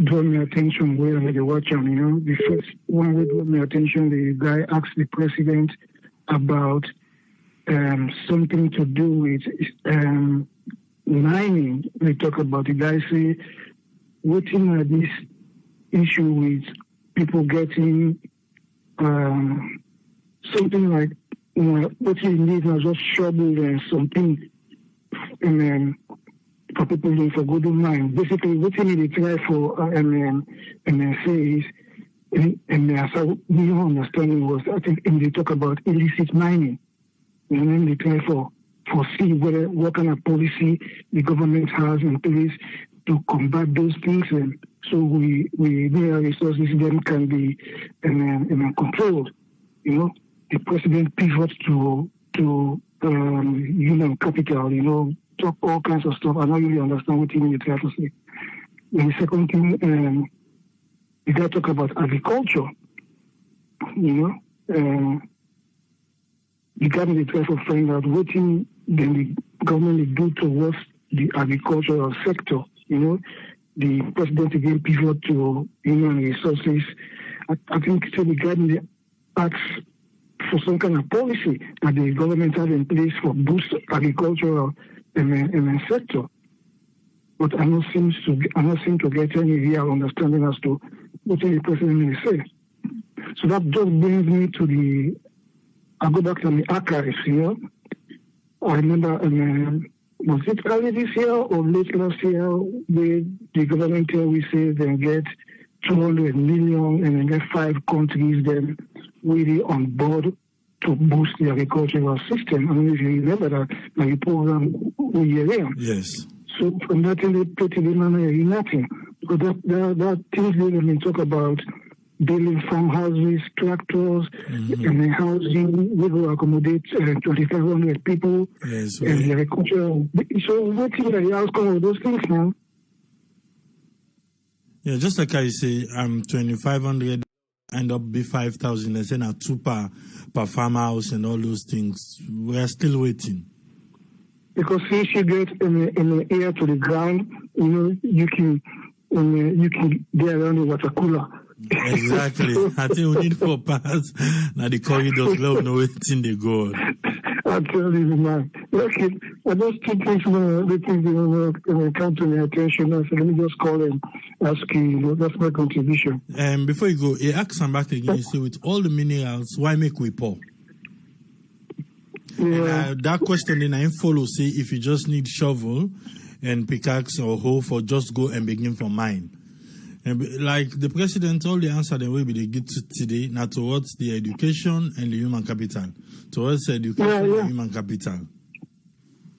draw my attention when I watch them, The first one that drew my attention, the guy asked the president about something to do with mining. They talk about the guy say, waiting at this issue with people getting something like what you need now, just shovel and something, and for people doing for good mind. Basically, what you need to try for and say is, and as I understanding was, I think, and they talk about illicit mining, and then they try for see what kind of policy the government has in place to combat those things, and so we their resources then can be controlled. The president pivots to human capital. Talk all kinds of stuff. I don't really understand what you try to say. And the second thing, you got to talk about agriculture. You got to try to find out what the government do towards the agricultural sector. The president again pivot to human resources. I think the government asks for some kind of policy that the government has in place for boost agricultural sector. But I don't seem to get any real understanding as to what the president may say. So that just brings me to I go back to the archives, I remember, was it early this year or late last year, where the government we say they get 200 million and then get 5 countries then really on board to boost the agricultural system. I don't know if you remember that, like the program we are in. Yes. So from that thing, they put it in nothing. Because that things they talk about building farmhouses, tractors, and then housing, we will accommodate 2,500 people, yes, and the agriculture. So what is the outcome of those things now? Yeah, just like I say, 2,500 end up be 5,000. They say now 2 per farmhouse and all those things. We are still waiting. Because since you get in the air to the ground, you can get around the water cooler. Exactly. I think we need 4 parts. Now the corridors, let know waiting they go. I tell you, man. Okay, I just keep things come to my attention. So let me just call and ask you. That's my contribution. Before you go, he asks them back again. You say, with all the minerals, why make we poor? Yeah. And, that question then I follow. Say, if you just need shovel and pickaxe or hoe, for just go and begin from mine. And like the president, all the answer they will be they get to today, now towards the education and the human capital. Towards education and human capital.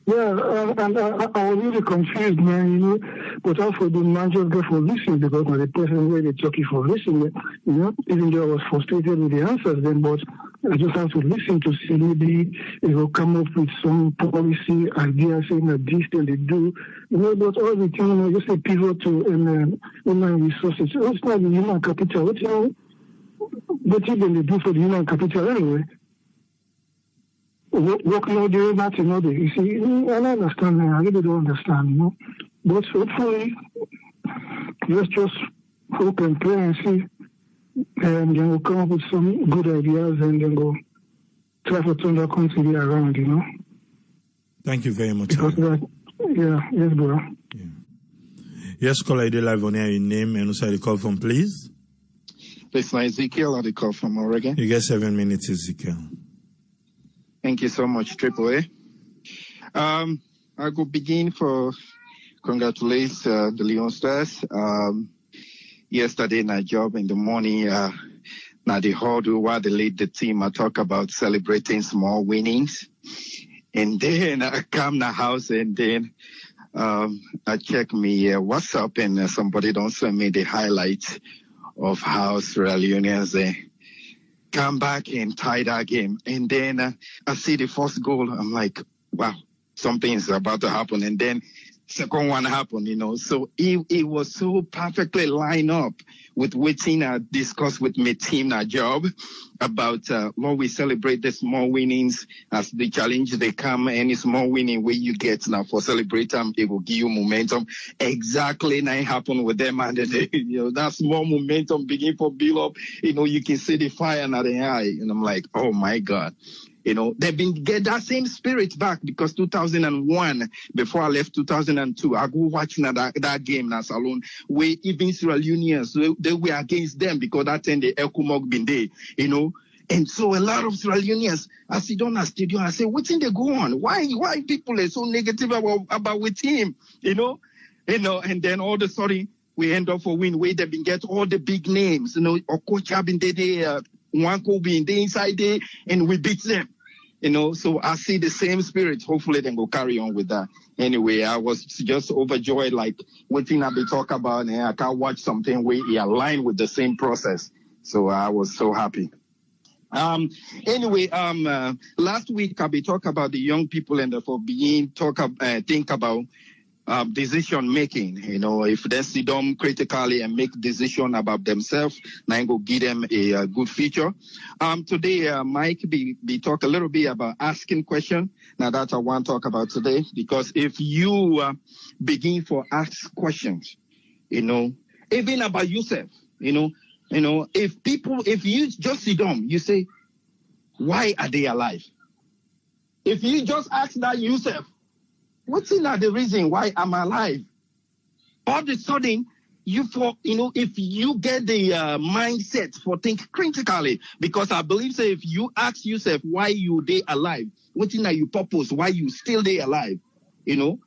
Yeah, and I was really confused, man, but also the manager go for listening because the person where they took it for listening, even though I was frustrated with the answers then, but I just have to listen to see maybe it will come up with some policy idea saying that this thing they do, but all the time, just a pivot to human resources. It's not the human capital. What even they do for the human capital anyway? Work no day, not another. You see, I don't understand. I really don't understand. But hopefully, let's just hope and pray and see, and then we'll come up with some good ideas, and then go try to turn that country around. Thank you very much. Because yes, bro. Yeah. Yes, caller, I do live on air. Your name and also the call from, please. This is Ezekiel. I call from Oregon. You get 7 minutes, Ezekiel. Thank you so much, Triple A. I could begin for congratulate the Leone Stars. Yesterday, in our job in the morning, now the huddle while they lead the team, I talk about celebrating small winnings. And then I come to the house and then I check me WhatsApp and somebody don't send me the highlights of how Sierra Leoneans come back and tie that game. And then I see the first goal. I'm like, wow, something is about to happen. And then second one happened, So it was so perfectly lined up with waiting I discussed with my team, our job, about Lord, we celebrate the small winnings as the challenge they come. Any small winning where you get now for celebrate them, it will give you momentum. Exactly now it happened with them, and that small momentum begin to build up. You can see the fire in the eye, and I'm like, oh my God. You know, they've been get that same spirit back because 2001, before I left 2002, I go watching that game in Salon, where even Sierra Leoneans, they were against them because that time the Ekumog been there, you know. And so a lot of Sierra Leoneans, I sit down at stadium, I say, what's in the go on? Why people are so negative about with him, you know? And then all of a sudden, we end up for win where they've been get all the big names, you know, Okocha been there, Wanko been there inside there, and we beat them. You know, so I see the same spirit. Hopefully, then go carry on with that. Anyway, I was just overjoyed, like what thing I be talk about, and I can watch something where it align with the same process. So I was so happy. Anyway, last week I be talk about the young people and for being think about decision making. You know, if they sit down critically and make decision about themselves, now go give them a good future. Today, Mike be talk a little bit about asking question. Now that I want to talk about today, because if you begin for ask questions, you know, even about yourself, you know, if you just sit down, you say, why are they alive? If you just ask that yourself, what's the reason why I'm alive? All of a sudden, if you get the mindset for think critically, because I believe say if you ask yourself why you they alive, what's your purpose, why you still they alive, you know?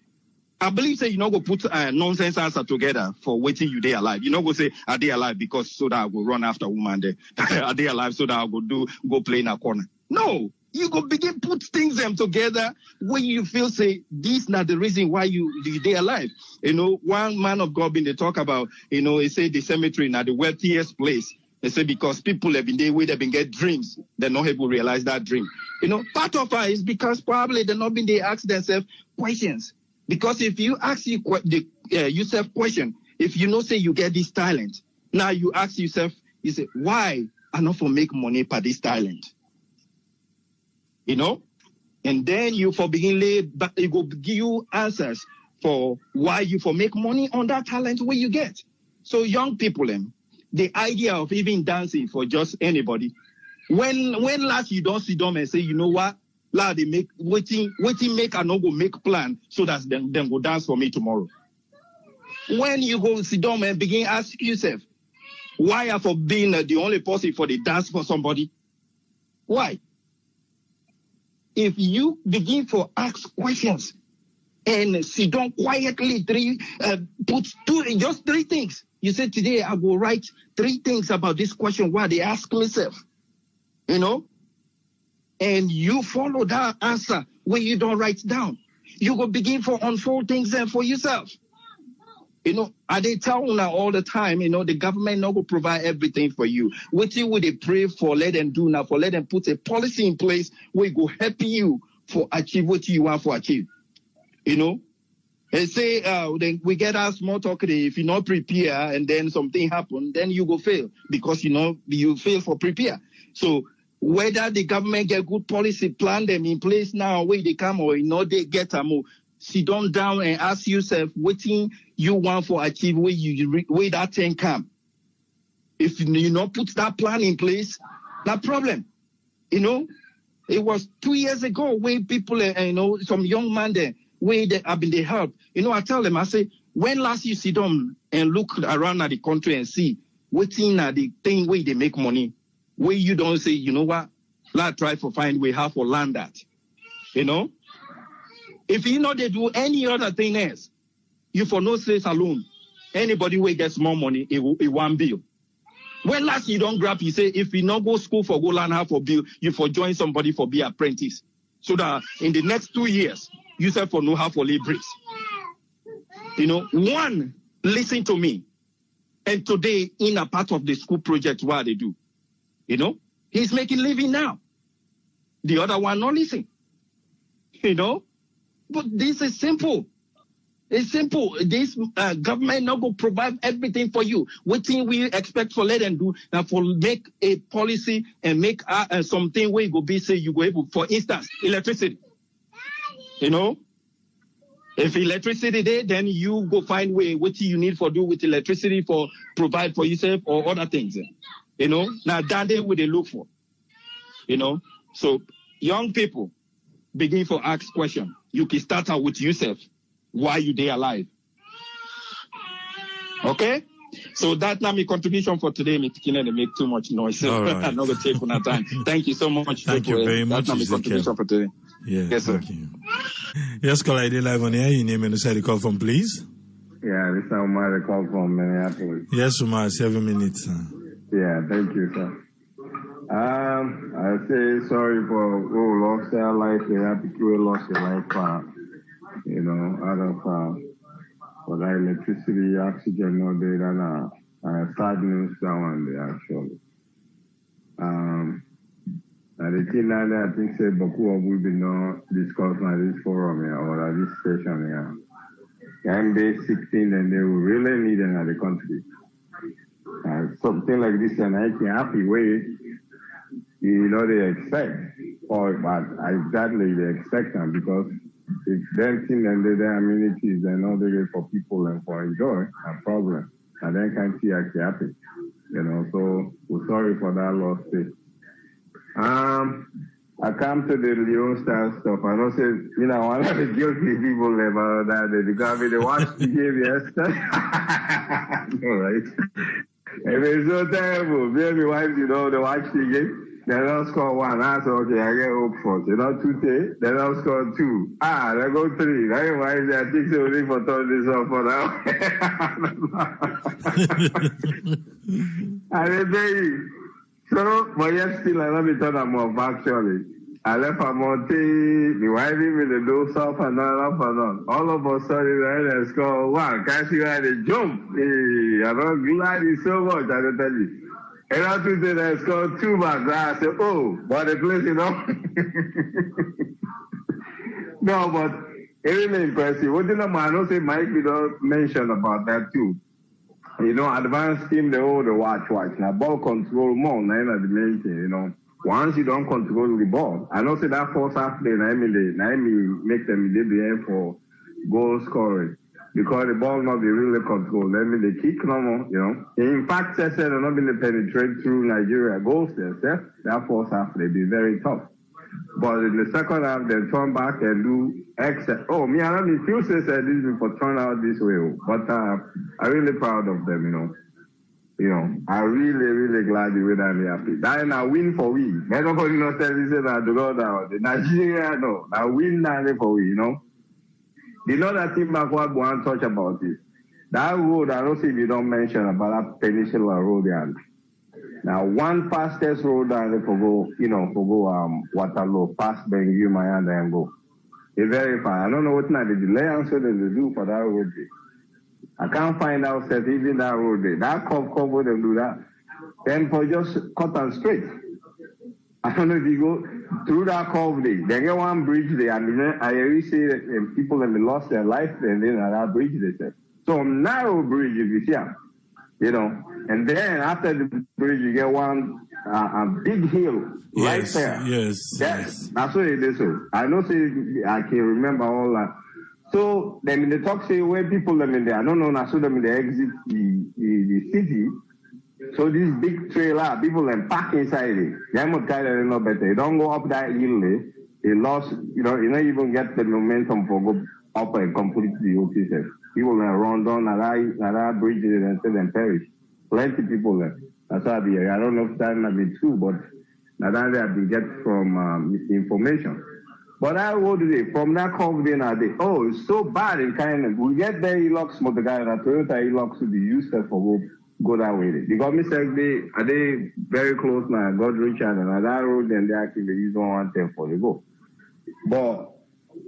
I believe say you not go put nonsense answer together for waiting you they alive. You not go say are they alive because so that I will run after woman there. Are they alive so that I will go play in a corner? No. You go begin put things them together when you feel say this not the reason why you they alive. You know, one man of God been they talk about, you know, he say the cemetery not the wealthiest place. They say because people have been there where they've been get dreams, they're not able to realize that dream. You know, part of it is because probably they're not been they ask themselves questions. Because if you ask yourself question, if you know say you get this talent, now you ask yourself, you say, why I not for make money per this talent? You know? And then you for begin but it will give you answers for why you for make money on that talent where you get. So young people, the idea of even dancing for just anybody, when last you don't sit down and say, you know what? La they make waiting make and not go make plan so that them go dance for me tomorrow. When you go sit down and begin ask yourself, why are for being the only person for the dance for somebody? Why? If you begin for ask questions and sit down quietly, put just three things. You say today I will write 3 things about this question. Why they ask myself, you know? And you follow that answer when you don't write down. You will begin for unfold things then for yourself. You know, they tell you now all the time, you know, the government not will provide everything for you. What you would they pray for, let them do now, for let them put a policy in place where it will help you for achieve what you want to achieve. You know? And say, then we get our small talk today, if you not prepare and then something happen, then you go fail because, you know, you fail for prepare. So, whether the government get good policy, plan them in place now, where they come or you know they get them, sit down and ask yourself what thing you want for achieve where that thing come. If you not put that plan in place, that problem. You know, it was 2 years ago where people, you know, some young man there, where they have been they help. You know, I tell them, I say, when last you sit down and look around at the country and see what thing are the thing where they make money. Where you don't say, you know what, let's try to find way how to land that. You know? If you know they do any other thing else, you for no space alone. Anybody who gets more money, it won't bill. When last you don't grab, you say, if you not go school for go learn how for bill, you for join somebody for be apprentice. So that in the next 2 years, you say for know how for lay bricks. You know, one, listen to me. And today, in a part of the school project, what they do? You know, he's making living now. The other one not listen. You know, but this is simple. It's simple. This government not going to provide everything for you. What thing we expect for let them do now for make a policy and make something where you go be say you go able, for instance, electricity. You know, if electricity there, then you go find way what you need for do with electricity for provide for yourself or other things. You know, now that day what they look for. You know, so young people begin to ask questions. You can start out with yourself. Why you they alive? Okay? So that's not my contribution for today. Me to make too much noise. All right. I'm not going to take on time. Thank you so much. Thank you very much. That's not my contribution for today. Yeah, yes, sir. Thank you. Yes, caller, ID live on air. Your name and the call from, please. Yeah, this is Omar, the call from Minneapolis. Yes, Omar, 7 minutes. Yeah, thank you, sir. I say sorry for who lost their life. They have people who lost their life, out of for that electricity, oxygen, no data, and sad news that one day actually. And the thing that I think say Baku will be not discussed at this forum here or at this station here. And they 16 and they will really need it in the country. Something like this and I can happy way, they expect, but exactly they expect them because if dancing and the amenities are not there for people and for enjoy, a problem. And then can't see actually happen. So we're sorry for that loss. I come to the Leone Star stuff. I don't say, one of the guilty people about that. They got me to watch the game yesterday. All right. It was so terrible. Maybe wife, they watch the game. They don't score one. I said, okay, I get hope for it. 2 they don't score 2. They go 3. That's why I think they only for turn this off for now. And they say, so, but yet still, I love it on them off, actually. I left a monte, the winding with the doors off and on. All of a sudden, I score 1. Can't see why they jump. Hey, I don't glad it so much, I can tell you. And I Tuesday, I scored 2 back. I said, oh, what a place, No, but it really impressive. What did I don't say Mike without mention about that too. Advanced team, they hold the watch. Now, ball control more, the main thing, Once you don't control the ball, I don't say that first half play, I make them the for goal scoring. Because the ball not be really controlled. They kick normal, In fact, I said not been penetrate through Nigeria goals there. That first half they be very tough. But in the second half, they turn back and do extra. Oh, me, I don't feel say this before turn out this way. But I'm really proud of them, I'm really, really glad you were happy. That is a win for we. Nobody knows that this is the Nigeria, no. A win for we, The other thing back what one touch about is that road, I don't see if you don't mention about that Peninsula Road there. Now, one fastest road down there for go, Waterloo, past Bengue, Mayanda, and go. They verify. I don't know what now the delay answer that they do for that road. I can't find out that even that road there. That cover them do that. Then for just cut and straight. I don't know if you go through that curve there. They get one bridge there, and then I already see that people that lost their life and then at that bridge they said. So narrow bridge if you see and then after the bridge you get one a big hill right there. Yes. That's what it is. I know I can remember all that. So then they talk say where people them in there. I don't know now so them they exit the city. So this big trailer, people then pack inside it. They must carry it no better. They don't go up that hill. They lost, you don't even get the momentum for go up and complete the whole process. People then run down that bridge and say them perish. Plenty people there. That's how I don't know if that might be true, but that's how I have get from information. But I would say from that curve then it's so bad in kind of we get there Hilux motor guy and Toyota Hilux to be used for go that way. Because me say they very close now, God Richard and that road then they actually use 110 for the go. But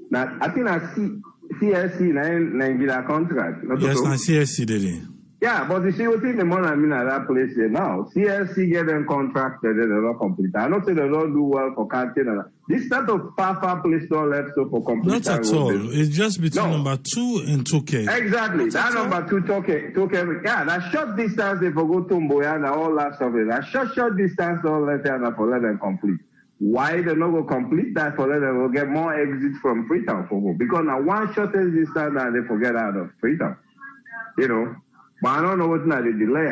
now I think I see CSC now get a contract. Yes, now CSC did it. Yeah, but you see what in the money I mean at that place there now. CSC get them contracted, they're not complete. I don't say they don't do well for canteen. This type of far place don't left so for complete. Not at all. It's just between number 2 and 2K. Exactly. That number 2 2K. Yeah, that short distance they for go to Mboya and all that stuff. That short distance don't let them complete. Why they not go complete that for them will get more exits from Freetown for go? Because now one shortest distance and they forget out of Freetown. But I don't know what's not the delay.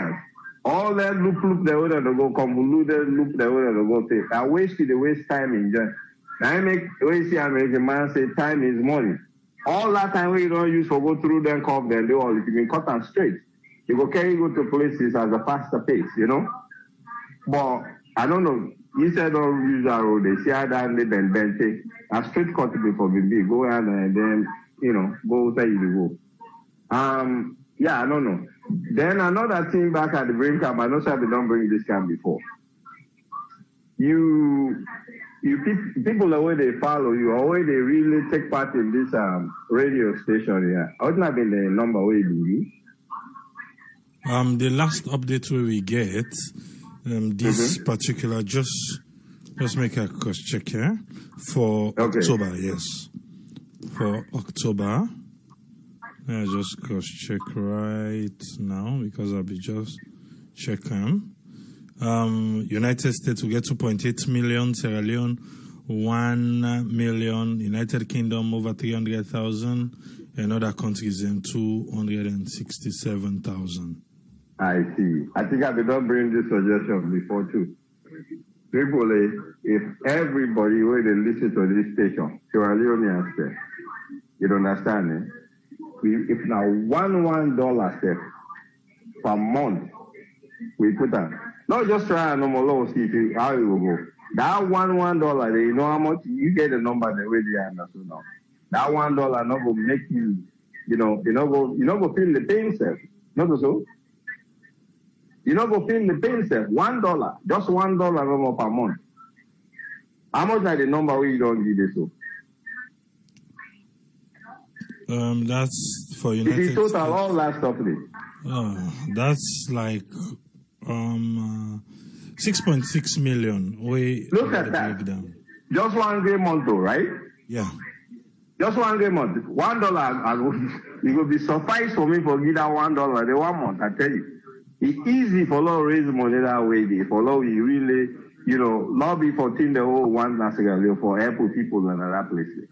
All that loop they would have to go convoluted loop they would have to go take. I waste time in just I make we see American man say time is money. All that time we don't use for go through them curve, then do all it. You can cut them straight. You go carry go to places at a faster pace, you know. But I don't know. You said don't use that road. They see how that they then say a straight cut before we go ahead and then you know go where you go. Yeah, I don't know. Then another thing back at the brain camp, I know they don't bring this camp before. You people the way they follow you, or way they really take part in this radio station here. What not been the number way you? The last update we get, this particular just make a cross check here for October. Yes, for October. I just cross check right now because I'll be just checking. United States will get 2.8 million, Sierra Leone 1 million, United Kingdom over 300,000, and other countries in 267,000. I see. I think I did not bring this suggestion before too. People, if everybody were to listen to this station, Sierra Leoneans, you understand it? If now $1 step per month, we put that. Not just try and normal see how it will go. That $1, you know how much you get the number the way they are so now. That $1 not going to make you, you not go feel the pain self. Not so. You not go feel the pain self. $1, just $1 number per month. How much are the number where you don't give this so? That's for United States. If you total all that stuff, that's like 6.6 million. Look at that. Breakdown. Just 1 great month, though, right? Yeah. Just 1 great month. $1. It will be suffice for me for give that $1 the 1 month. I tell you, it's easy for law raise money that way. For law, we really, lobby for the whole one national for help people in other places.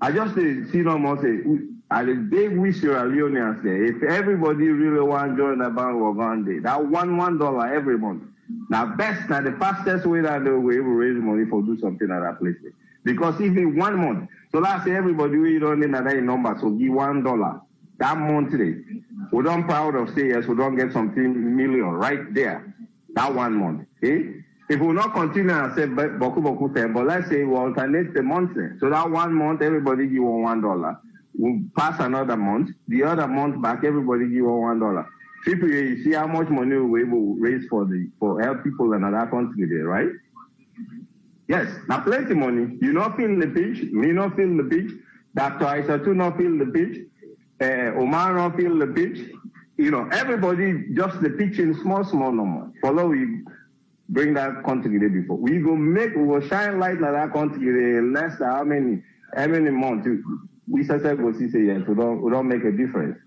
I just see no more say, I big wish Sierra Leoneans there. If everybody really want to join the bank of one day, that $1 every month. Now best, now the fastest way that we will raise money for do something at that place. Because even 1 month, so let's say everybody we don't need that number, so give $1. That monthly, we don't proud of say yes, we don't get something million right there. That 1 month. Okay? If we not continue and say boku ten, but let's say we alternate the months. So that 1 month, everybody give $1. We'll pass another month. The other month back, everybody give $1. People, you see how much money we will raise for help people in another country there, right? Yes, now plenty money. You not feel the pitch, me not feel the pitch, Dr. Aisha not feel the pitch, Omar not feel the pitch. Everybody just the pitch in small number. Follow we bring that country there before. We will shine light on that country there less than how many months. We say yes, we don't make a difference.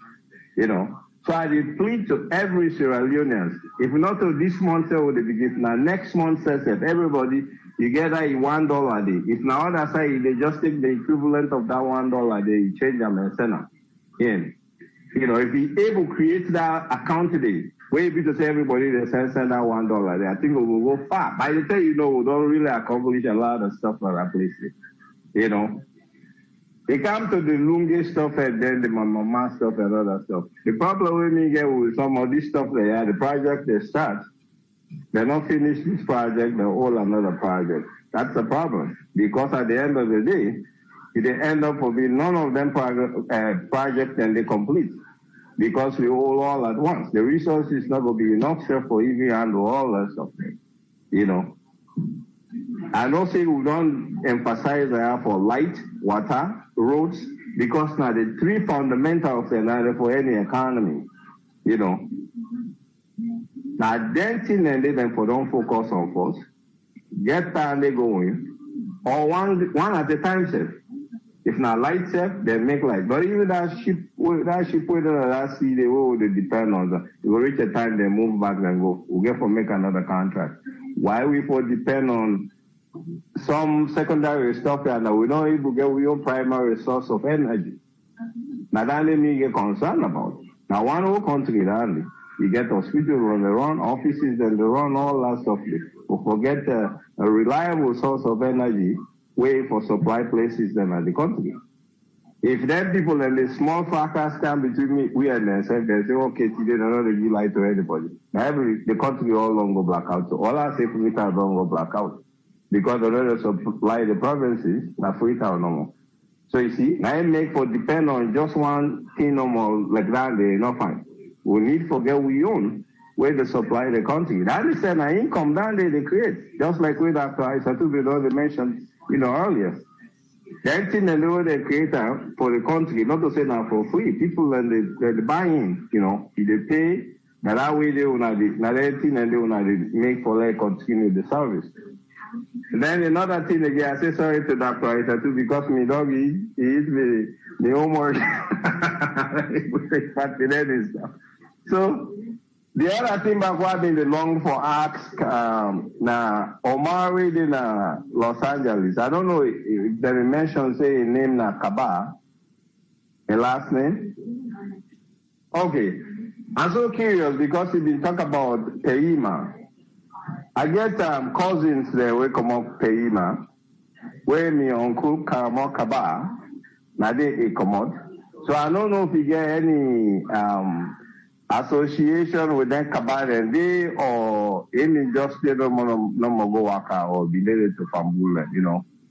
So I did plead to every Sierra Leoneans, if not to this month with the beginning, now next month says that everybody you get that $1 a day. If now other side they just take the equivalent of that $1 a day, you change them and send them in. If you able to create that account today, where you to say everybody they send that $1 there, I think we will go far. By the time we don't really accomplish a lot of stuff for that place. They come to the Lungi stuff and then the Mama stuff and other stuff. The problem with me get with some of this stuff the project they start, they not finish this project, they all another project. That's the problem. Because at the end of the day, they end up for being none of them projects and they complete. Because we all at once. The resources not going to be enough for even handle all that stuff. I don't say we don't emphasize for light, water, roads, because now the three fundamentals are for any economy. Now then thing and then for don't focus on first. Get time they going. Or one at a time, sir. If not light safe, they make light. But even that ship with that sea, they will depend on that. It will reach a time they move back and go. We'll get for make another contract. Why we for depend on some secondary stuff and we don't even get our own primary source of energy. Now that me get concerned about. Now one whole country only. You get hospitals run, they run offices, and they run all that stuff. we forget a reliable source of energy way for supply places them at the country. If then people and the small fracas stand between we and themselves, they say, okay, today they're not give light to anybody. Now the country all long go black out. So all I say for don't go black out. Because they don't supply the provinces, na free town no more. So you see, now it make for depend on just one thing no more like that, they not fine. We need to forget we own where they supply the country. That is an income down there they create. Just like with Dr. Isatu they mentioned, earlier. That thing and the way they create for the country, not to say now for free. People and they buy in, if they pay, that way they will not thing and they will not make for them continue the service. And then another thing again, I say sorry to Dr. Isatu because my dog is the homework. So the other thing about what they long for ask na Omari in Los Angeles. I don't know if they mention say a name na Kaba, a last name. Okay. I'm so curious because we been talk about Peima. I get cousins there we come up Peima, where my uncle Karamo Kaba, na they come out. So I don't know if you get any association with them Kaba and they or any just no more go waka or be related to Fambula,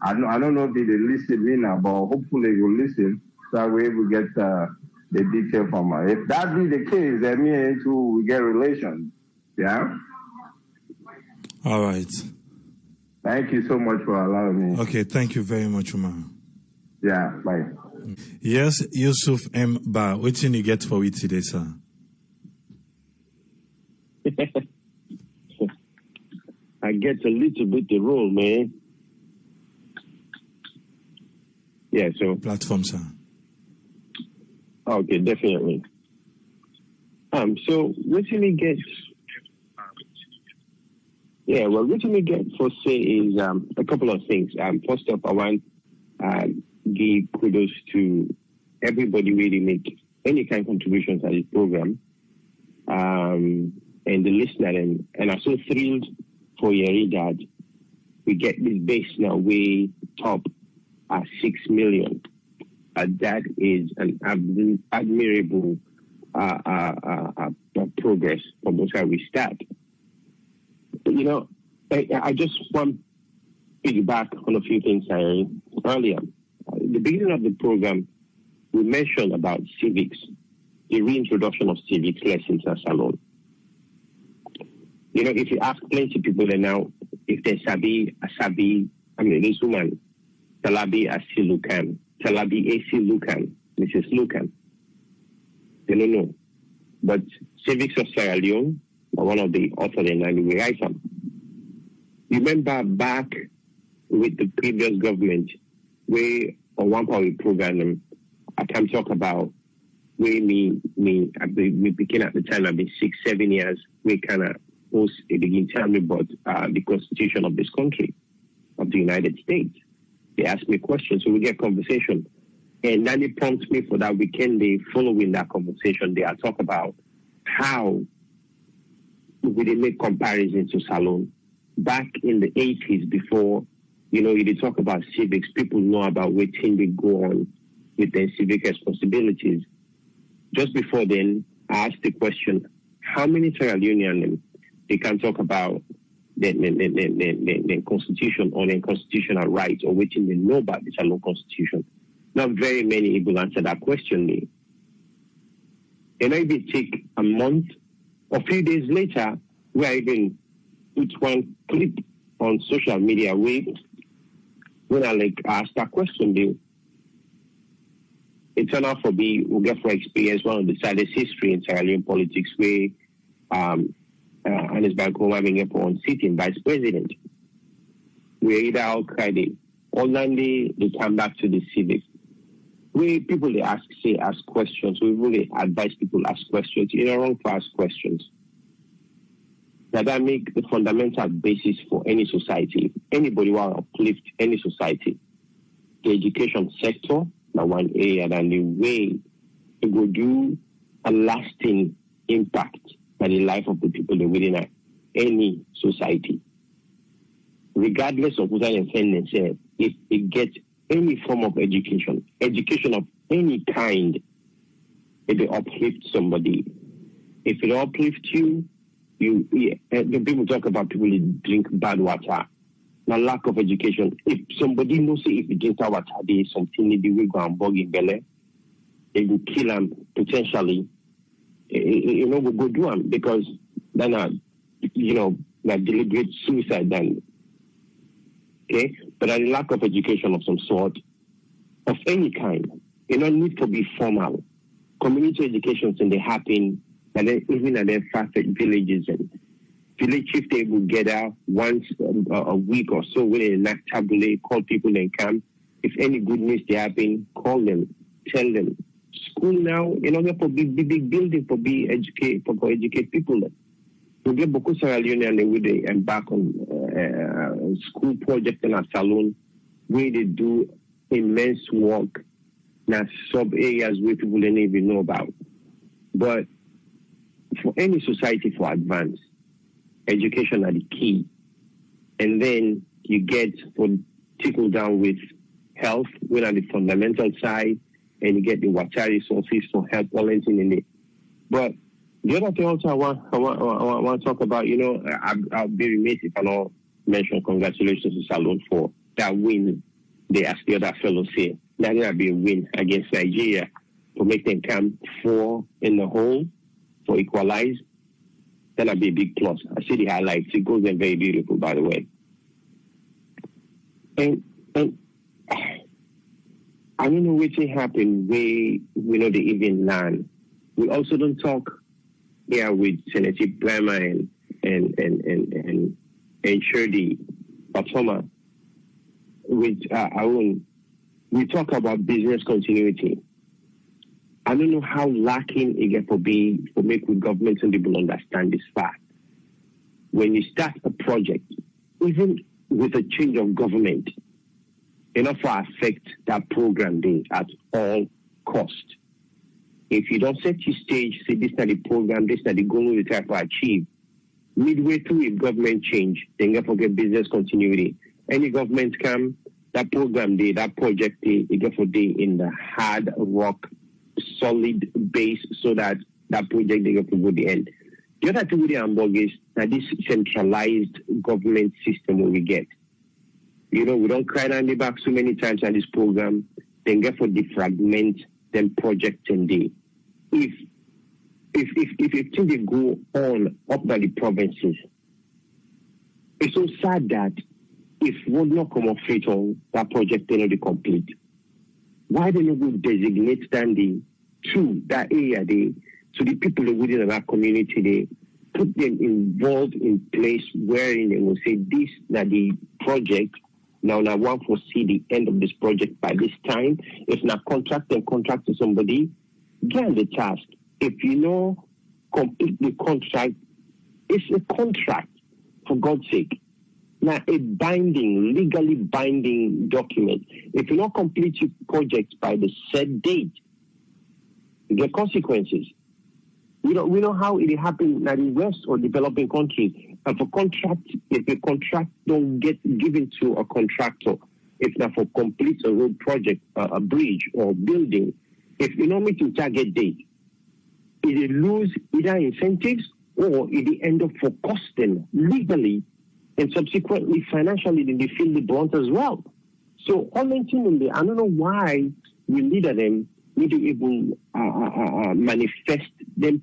I don't know if they listen in now, but hopefully you'll listen so we will get the detail from her. If that be the case, then me and you will get relations. Yeah? All right. Thank you so much for allowing me. Okay, thank you very much, Umar. Yeah, bye. Yes, Yusuf M. Ba, what did you get for it today, sir? I get a little bit the role, man. Yeah, so. Platform, sir. Okay, definitely. So what do we get? Yeah, well, what do we get for say is a couple of things. First up, I want give kudos to everybody really make any kind of contributions at this program. And the listener, and I'm so thrilled for Yeri that we get this base now way top at 6 million. That is an admirable progress from where we start. I just want to piggyback on a few things earlier. At the beginning of the program, we mentioned about civics, the reintroduction of civics lessons at Salon. If you ask plenty of people now, if they sabi, this woman, Talabi Asi Lukan, Talabi Asi Lukan, Mrs. Lukan. They don't know. But Civics of Sierra Leone, one of the authors in we write some. Remember back with the previous government, where on one part of the program, I can talk about where me begin at the time, I've been 6-7 years, we kind of post a begin tell me about the constitution of this country, of the United States. They ask me questions, so we get conversation. And then it prompts me for that weekend day following that conversation. They are talk about how we did make comparisons to Salon. Back in the 80s, before, you talk about civics, people know about what thing they go on with their civic responsibilities. Just before then, I asked the question, how many Sierra Leoneans they can talk about the constitution or the constitutional rights or what they know about the Salon constitution? Not very many people answer that question. And maybe take a month or a few days later, we are even put one clip on social media when I ask that question. It turned out for me, we get for experience one of the saddest history in Sierra Leone politics where and it's back home having on sitting vice president. We either all cried or they come back to the civic. Where people they ask questions. We really advise people ask questions. You're not wrong to ask questions. That make the fundamental basis for any society. Anybody want to uplift any society. The education sector, now one area, and the way it will do a lasting impact on the life of the people within any society. regardless of what I'm saying, if it gets any form of education of any kind, it will uplift somebody. If it uplifts you, the people talk about people who drink bad water. Now, lack of education. If somebody knows if you drink that water, there is something maybe we go and bug in belly, it will kill them potentially. We go do them because then, that deliberate suicide then. Okay? But a lack of education of some sort, of any kind, need to be formal. Community education they happen, and then even at their far-fetched villages and village chief they will gather once a week or so with a tabule, call people and come. If any good news they happen, call them, tell them. School now, for big building for educate people. We get Boko Sierra Leone and they will embark on school project in a salon where they do immense work now sub areas where people don't even know about. But for any society for advance, education are the key. And then you get for trickle down with health, when on the fundamental side, and you get the water resources for health balancing in it. But the other thing also I want to talk about, I'll be remiss if I don't mention congratulations to Salon for that win. They asked the other fellows here. That will be a win against Nigeria to make them come 4 in the hole for equalize. That'll be a big plus. I see the highlights. It goes in very beautiful, by the way. And I don't know what happened where we know they even land. We also don't talk here with Senator Blama and Shirley Batoma with Arun. We talk about business continuity. I don't know how lacking it get for make with governments and people understand this fact. When you start a project, even with a change of government, enough to affect that program day at all cost. If you don't set your stage, say this is the program, this is the goal we try to achieve, midway through if government change, then you forget business continuity. Any government come, that program day, that project day, you get for day in the hard rock, solid base so that project they get to go the end. The other thing with the Hamburg is that this centralized government system we get. We don't cry down the back so many times on this program, then get for defragment, then project and day. If they go on up by the provinces, it's so sad that if one not come off it all, that project will not be complete. Why they not go designate standing to that area they to the people within that community they put them involved in place wherein they will say this now the project now one foresee the end of this project by this time. If not contract to somebody, get the task. If complete the contract, it's a contract for God's sake. Now a legally binding document. If you not complete your project by the set date, you get consequences. We know how it happens in the West or developing countries. And for contract, if a contract don't get given to a contractor, if not for complete a road project, a bridge or building, if you don't meet the target date, it lose either incentives or it end up for costing legally and subsequently financially then they feel the brunt as well. So ultimately, I don't know why we leader them need to even manifest them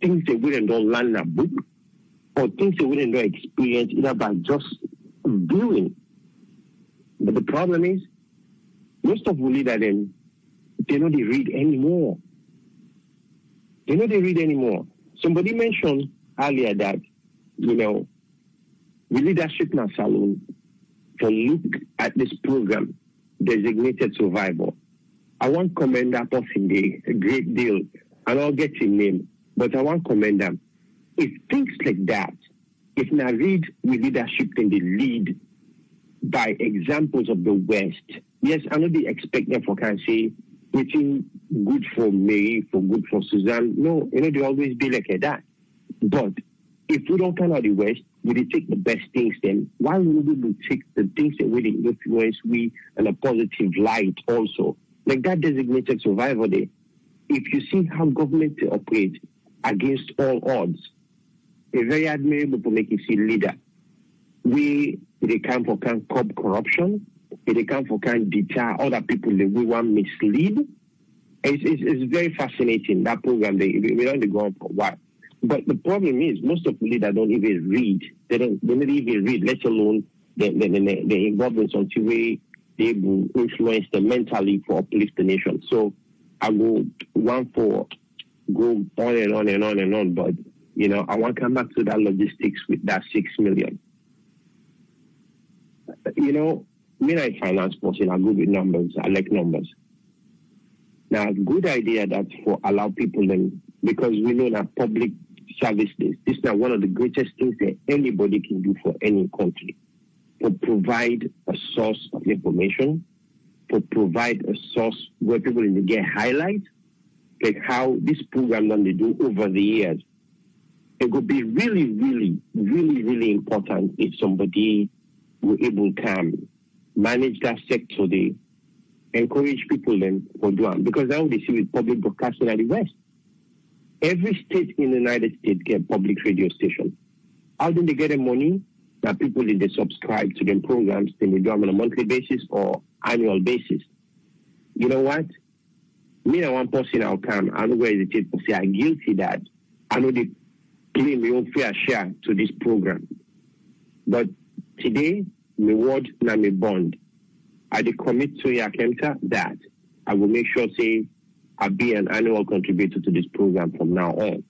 things they wouldn't do learn in a book or things they wouldn't do experience either by just viewing. But the problem is, most of the leader them, they know they read anymore. Somebody mentioned earlier that, the leadership in a salon to look at this program, designated survivor. I want to commend that person a great deal, and I'll get his name, but I want to commend them. If things like that, if now read with leadership in the lead by examples of the West, yes, I know they expect them for can say, waiting good for Mary, for good for Suzanne. No, they always be like that. But if we don't come out of the West, we take the best things then, why would we take the things that really influence we in a positive light also? Like that designated survivor day, if you see how government operate against all odds, a very admirable to make you see leader. They come for can curb corruption, they come for can deter other people that we want mislead. It's very fascinating, that program. We don't go on for a while. But the problem is most of the leaders don't even read. They don't even read, let alone the involvement until they will influence them mentally for uplift the nation. So I go go on and on and on and on. But I want to come back to that logistics with that 6 million. Me I finance person, I'm good with numbers. I like numbers. Now, good idea that for allow people then, because we know that public service this is now one of the greatest things that anybody can do for any country. To provide a source of information, to provide a source where people can get highlights, like how this program done they do over the years. It would be really, really, really, really important if somebody were able to manage that sector, they encourage people then for doing, because now they see with public broadcasting at the West. Every state in the United States get public radio station. How do they get the money? That people they subscribe to them programs, then they do them on a monthly basis or annual basis. You know what? Me and one person I'll come, I know where hesitate to say I'm guilty that I know they claim my own fair share to this program. But today, my word and my bond, I commit to Yakemta that I will make sure say I'll be an annual contributor to this program from now on.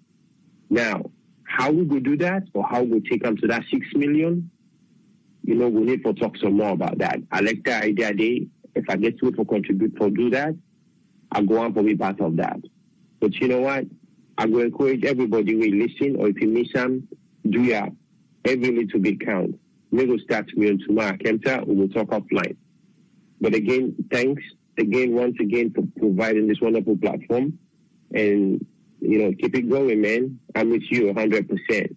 Now, how we will do that or how we take them to that 6 million, we need to talk some more about that. I like the idea day. If I get to it for contribute for do that, I'll go on for be part of that. But you know what? I will encourage everybody who listen, or if you miss some, do ya every little bit count. We will start me on tomorrow. Kemta, we will talk offline. But again, thanks once again for providing this wonderful platform, and keep it going, man. I'm with you 100%.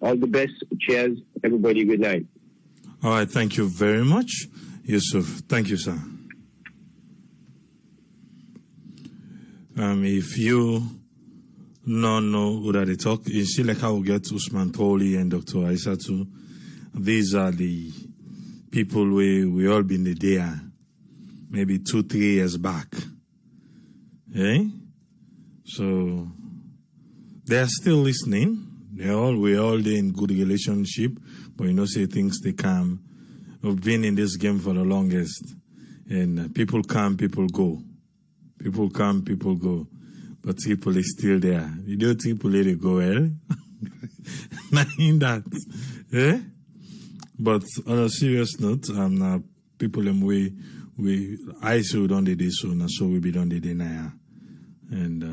All the best. Cheers, everybody. Good night. All right, thank you very much, Yusuf. Thank you, sir. If you don't know who that they talk, you see like how we get Usman Toli and Dr. Aisatu. These are the people we all been there maybe 2-3 years back. Okay? So they're still listening. We all in good relationship, but say things they come. We've been in this game for the longest, and people come, people go. People come, people go, but people is still there. You don't people let it go well. Not in that, eh? But on a serious note, people I so don't do this so now, so we be don't do now, and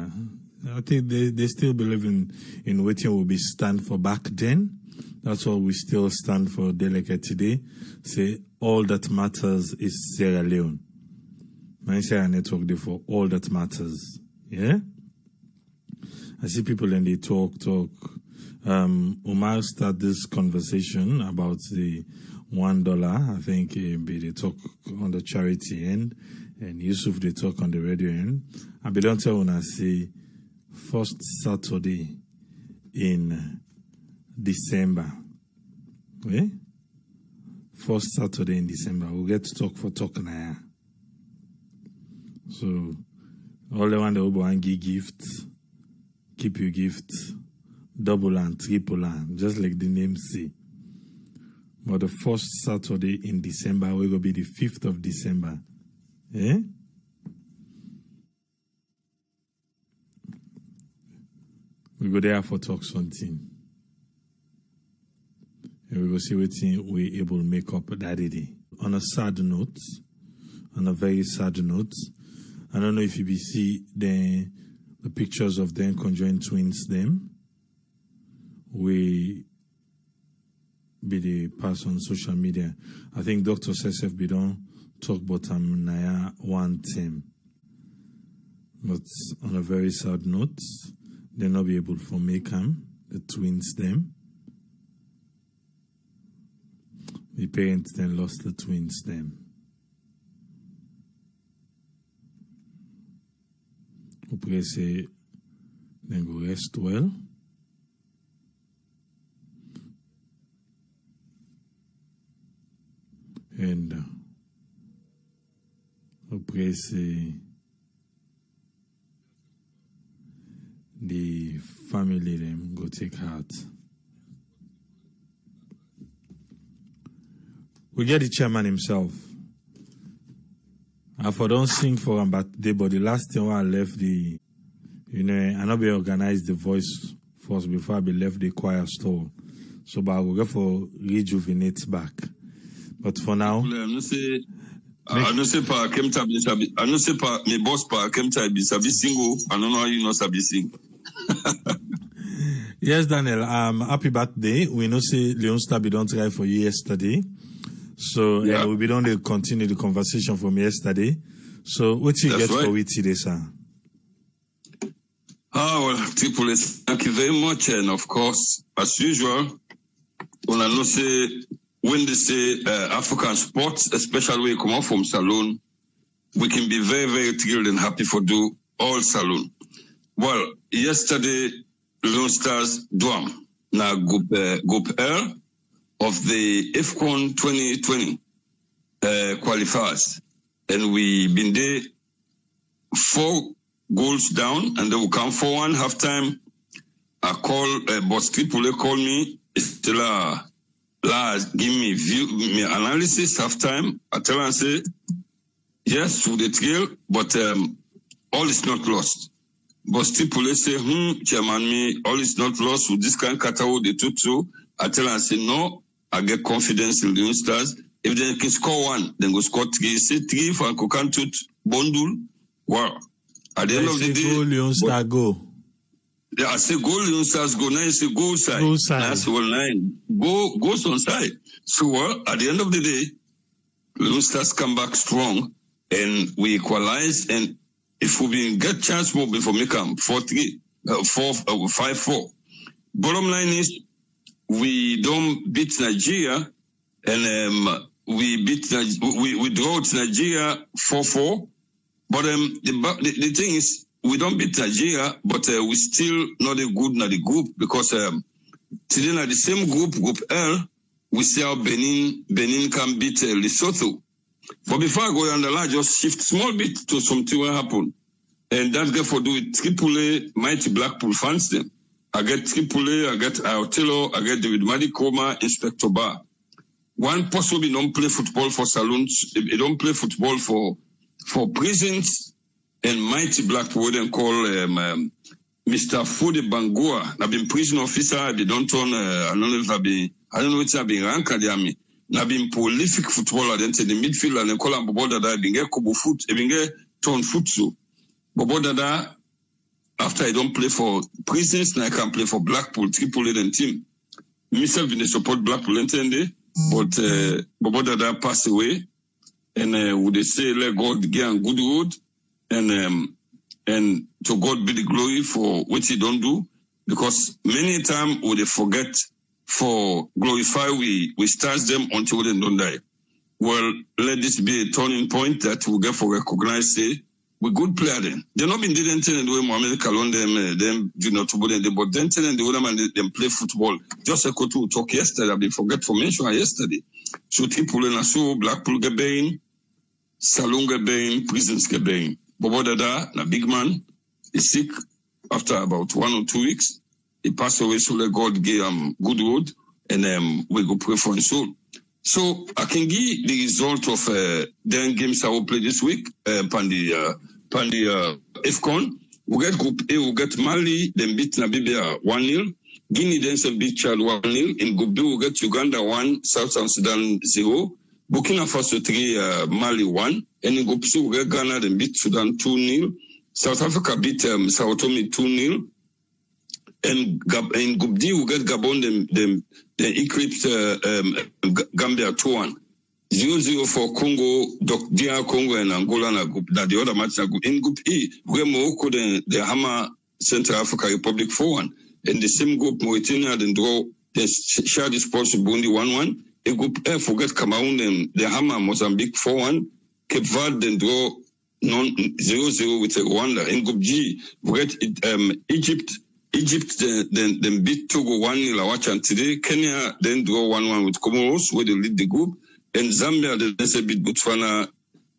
I think they still believe in what will be stand for back then. That's what we still stand for. Delegate today say all that matters is Sierra Leone. My Sierra network therefore all that matters. Yeah, I see people and they talk. Omar start this conversation about the $1. I think they talk on the charity end, and Yusuf they talk on the radio end. I be don't tell when I say first Saturday in December. Okay? First Saturday in December. We'll get to talk for talk now. So all the one that will give gifts, keep your gifts, double and triple and just like the name say. But the first Saturday in December will be the 5th of December. Eh? We go there for talk something. And we go see what we able to make up that day. On a sad note, on a very sad note, I don't know if you see the pictures of them conjoined twins them. We be the pass on social media. I think Dr. Sesef Bidon talk about Naya one team. But on a very sad note, they'll not be able to make them, the twins them. The parents then lost the twins then. We pray say then go rest well. And we pray say the family them go take heart. We get the chairman himself. I don't sing for him birthday, but the last time I left I not be organized the voice first before I be left the choir stall. So but I will go for rejuvenate back. But for now, I know say pa kem ta be sabi. I know say pa my boss pa kem ta be sabi single. I don't know how you know sabi sing. Yes, Daniel. Happy birthday. We know say Leone Star be don't try for you yesterday. So we be done to continue the conversation from yesterday. So what you get for it today, sir? Well, people, thank you very much, and of course, as usual, when I know say when they say African sports, especially when you come out from Salone, we can be very, very thrilled and happy for do all Salone. Well, yesterday, Leone Stars Duam, now Group L of the AFCON 2020 qualifiers. And we been there 4 goals down, and then we come 4-1 halftime. I call, Boss Triple call me, still give me me analysis halftime. I tell her, say, yes, with the trail, but all is not lost. Boss Triple say, chairman me, all is not lost with this kind of catao they took to. I tell her, say, no, I get confidence in the Stars. If they can score 1, then go score 3. Say 3 for Kokantut Bondul. Well, at the end of the day, go Leone Star go. Yeah, I say go Leone Stars go. Now you say go side. Go side. That's all 9. Goes on side. So at the end of the day, Leone Stars come back strong, and we equalize. And if we get chance more before we come 4-3, 5-4. Bottom line is, we don't beat Nigeria, and we draw Nigeria 4-4. But the thing is, we don't beat Nigeria, but we still not a good in the group, because today in the same Group L, we see how Benin can beat Lesotho. But before I go on the line, just shift small bit to something will happen, and that get for do with Triple Mighty Blackpool fans them. I get Triple I get Aotello, I get David Madikoma, Inspector Bar. One possibly don't play football for saloons, they don't play football for prisons, and Mighty Blackpool then call Mr. Fode Bangua. I've been prison officer, they don't turn, I don't know if I've been ranked at the army. I've been prolific footballer, then to the midfield, and they call him Bobo Dada, I've been get Kobo foot, I've been get turn foot so. Bobo Dada, after I don't play for prisons, and I can play for Blackpool, Triple and team. Myself in the support Blackpool entende, but Bobo Dada passed away, and would they say let God give him good road, and to God be the glory for what he don't do, because many times would they forget for glorify we start them until they don't die. Well, let this be a turning point that we get for recognize say we good player then. They not been didn't tell the way Mohamed Kalon them do not to them, but then tell them the other man them play football. Just a to talk yesterday, I've been forget for mention yesterday. So people in so Blackpool get Bain, Salon get Bain, prisons get Bain. Bobo Dada, a big man, is sick after about 1 or 2 weeks. He passed away, so let God give him good road, and we go pray for his soul. So I can give the result of the games I will play this week. Pandi AFCON. We get Group A, we get Mali, then beat Namibia 1-0. Guinea then beat Chad 1-0. In Group B, we get Uganda 1, South Sudan 0. Burkina Faso 3, Mali 1. And in Group C, we get Ghana then beat Sudan 2-0. South Africa beat Sao Tome 2-0. And in Group D, we get Gabon them eclipse Gambia 2-1. 0-0 for Congo, DR Congo and Angola na group. That the other match na group. In Group E, we have Morocco the Hammer Central Africa Republic 4-1. In the same group, Mauritania then draw they share the sports with Burundi 1-1. in Group F, forget Cameroon and the Hammer, Mozambique 4-1. Cape Verde then draw 0-0 with Rwanda. In Group G, forget Egypt. Egypt then beat Togo 1-0 Awachan today. Kenya then draw 1-1 with Comoros, where they lead the group. And Zambia then beat Botswana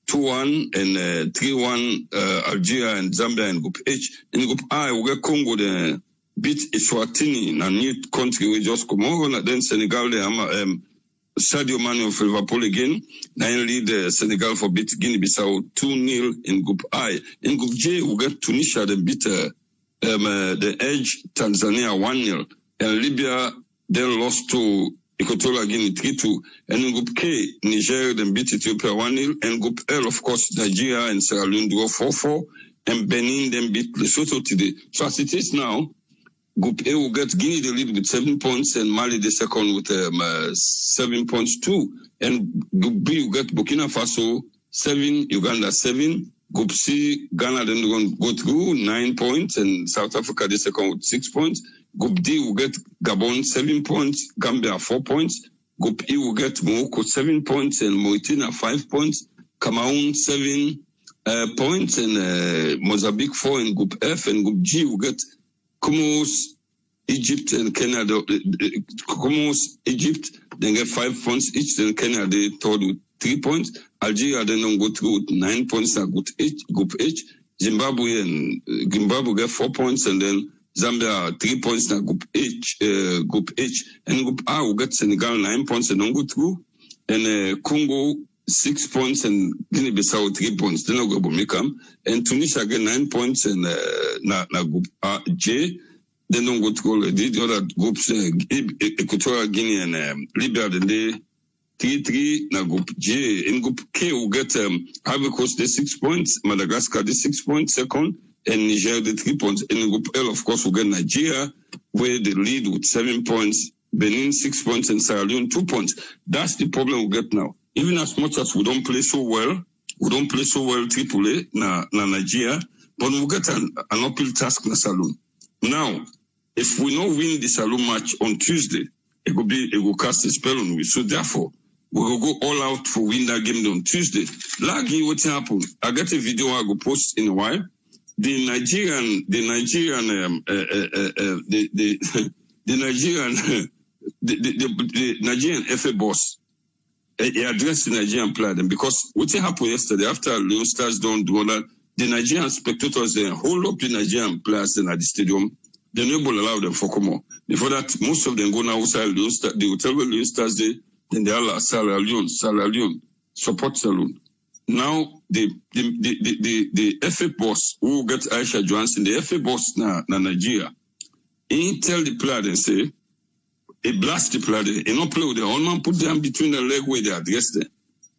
2-1 and 3-1 Algeria and Zambia in Group H. In Group I, we get Congo then beat Eswatini, a new country we just come over. Then Senegal, Sadio Mane of Liverpool again. Now lead Senegal for beat Guinea-Bissau 2-0 in Group I. In Group J, we get Tunisia then beat the Edge Tanzania 1-0. And Libya then lost to Equatorial Guinea 3-2. And in Group K, Niger then beat Ethiopia 1-0. And Group L, of course, Nigeria and Sierra Leone draw 4-4. And Benin then beat Lesotho today. So as it is now, Group A will get Guinea the lead with 7 points and Mali the second with 7 points too. And Group B will get Burkina Faso 7, Uganda 7. Group C, Ghana then going to go through 9 points and South Africa the second with 6 points. Group D will get Gabon 7 points, Gambia 4 points. Group E will get Morocco 7 points and Mauritania 5 points. Cameroon 7 points and Mozambique 4 in Group F. And Group G will get Comoros, Egypt and Kenya. Comoros, Egypt then get 5 points each. Then Kenya they third with 3 points. Algeria then don't go through with 9 points at Group H. Zimbabwe get 4 points and then Zambia 3 points at Group H. And Group R will get Senegal 9 points and don't go through. And Congo 6 points and Guinea-Bissau 3 points. Then I'll go Mikam. And Tunisia get 9 points and Group J. They don't go through already. The other groups, Equatorial Guinea and Libya, then they 3-3 na Group J. In Group K, we'll get Ivory Coast the 6 points, Madagascar the 6 points second, and Niger the 3 points. And in Group L, of course, we'll get Nigeria, where they lead with 7 points, Benin 6 points, and Sierra Leone 2 points. That's the problem we get now. Even as much as we don't play so well AAA na Nigeria, but we'll get an uphill task na Saloon. Now, if we not win the Saloon match on Tuesday, it will cast a spell on we. So therefore, we will go all out for win that game on Tuesday. Lagi, what happened? I got a video I go post in a while. The Nigerian FA boss, he addressed the Nigerian player. Because what happened yesterday after Leone Stars don't do that, the Nigerian spectators they hold up the Nigerian players at the stadium. They never allow them for come on. Before that, most of them go now outside Leone Stars. They will tell where Leone Stars they then they allow Sierra Leone, support Saloon. Now the FA boss who get Aisha Johansson, the FA boss na Nigeria, he tell the player they say, he blast the player, he not play with the own man, put them between the leg where they address them.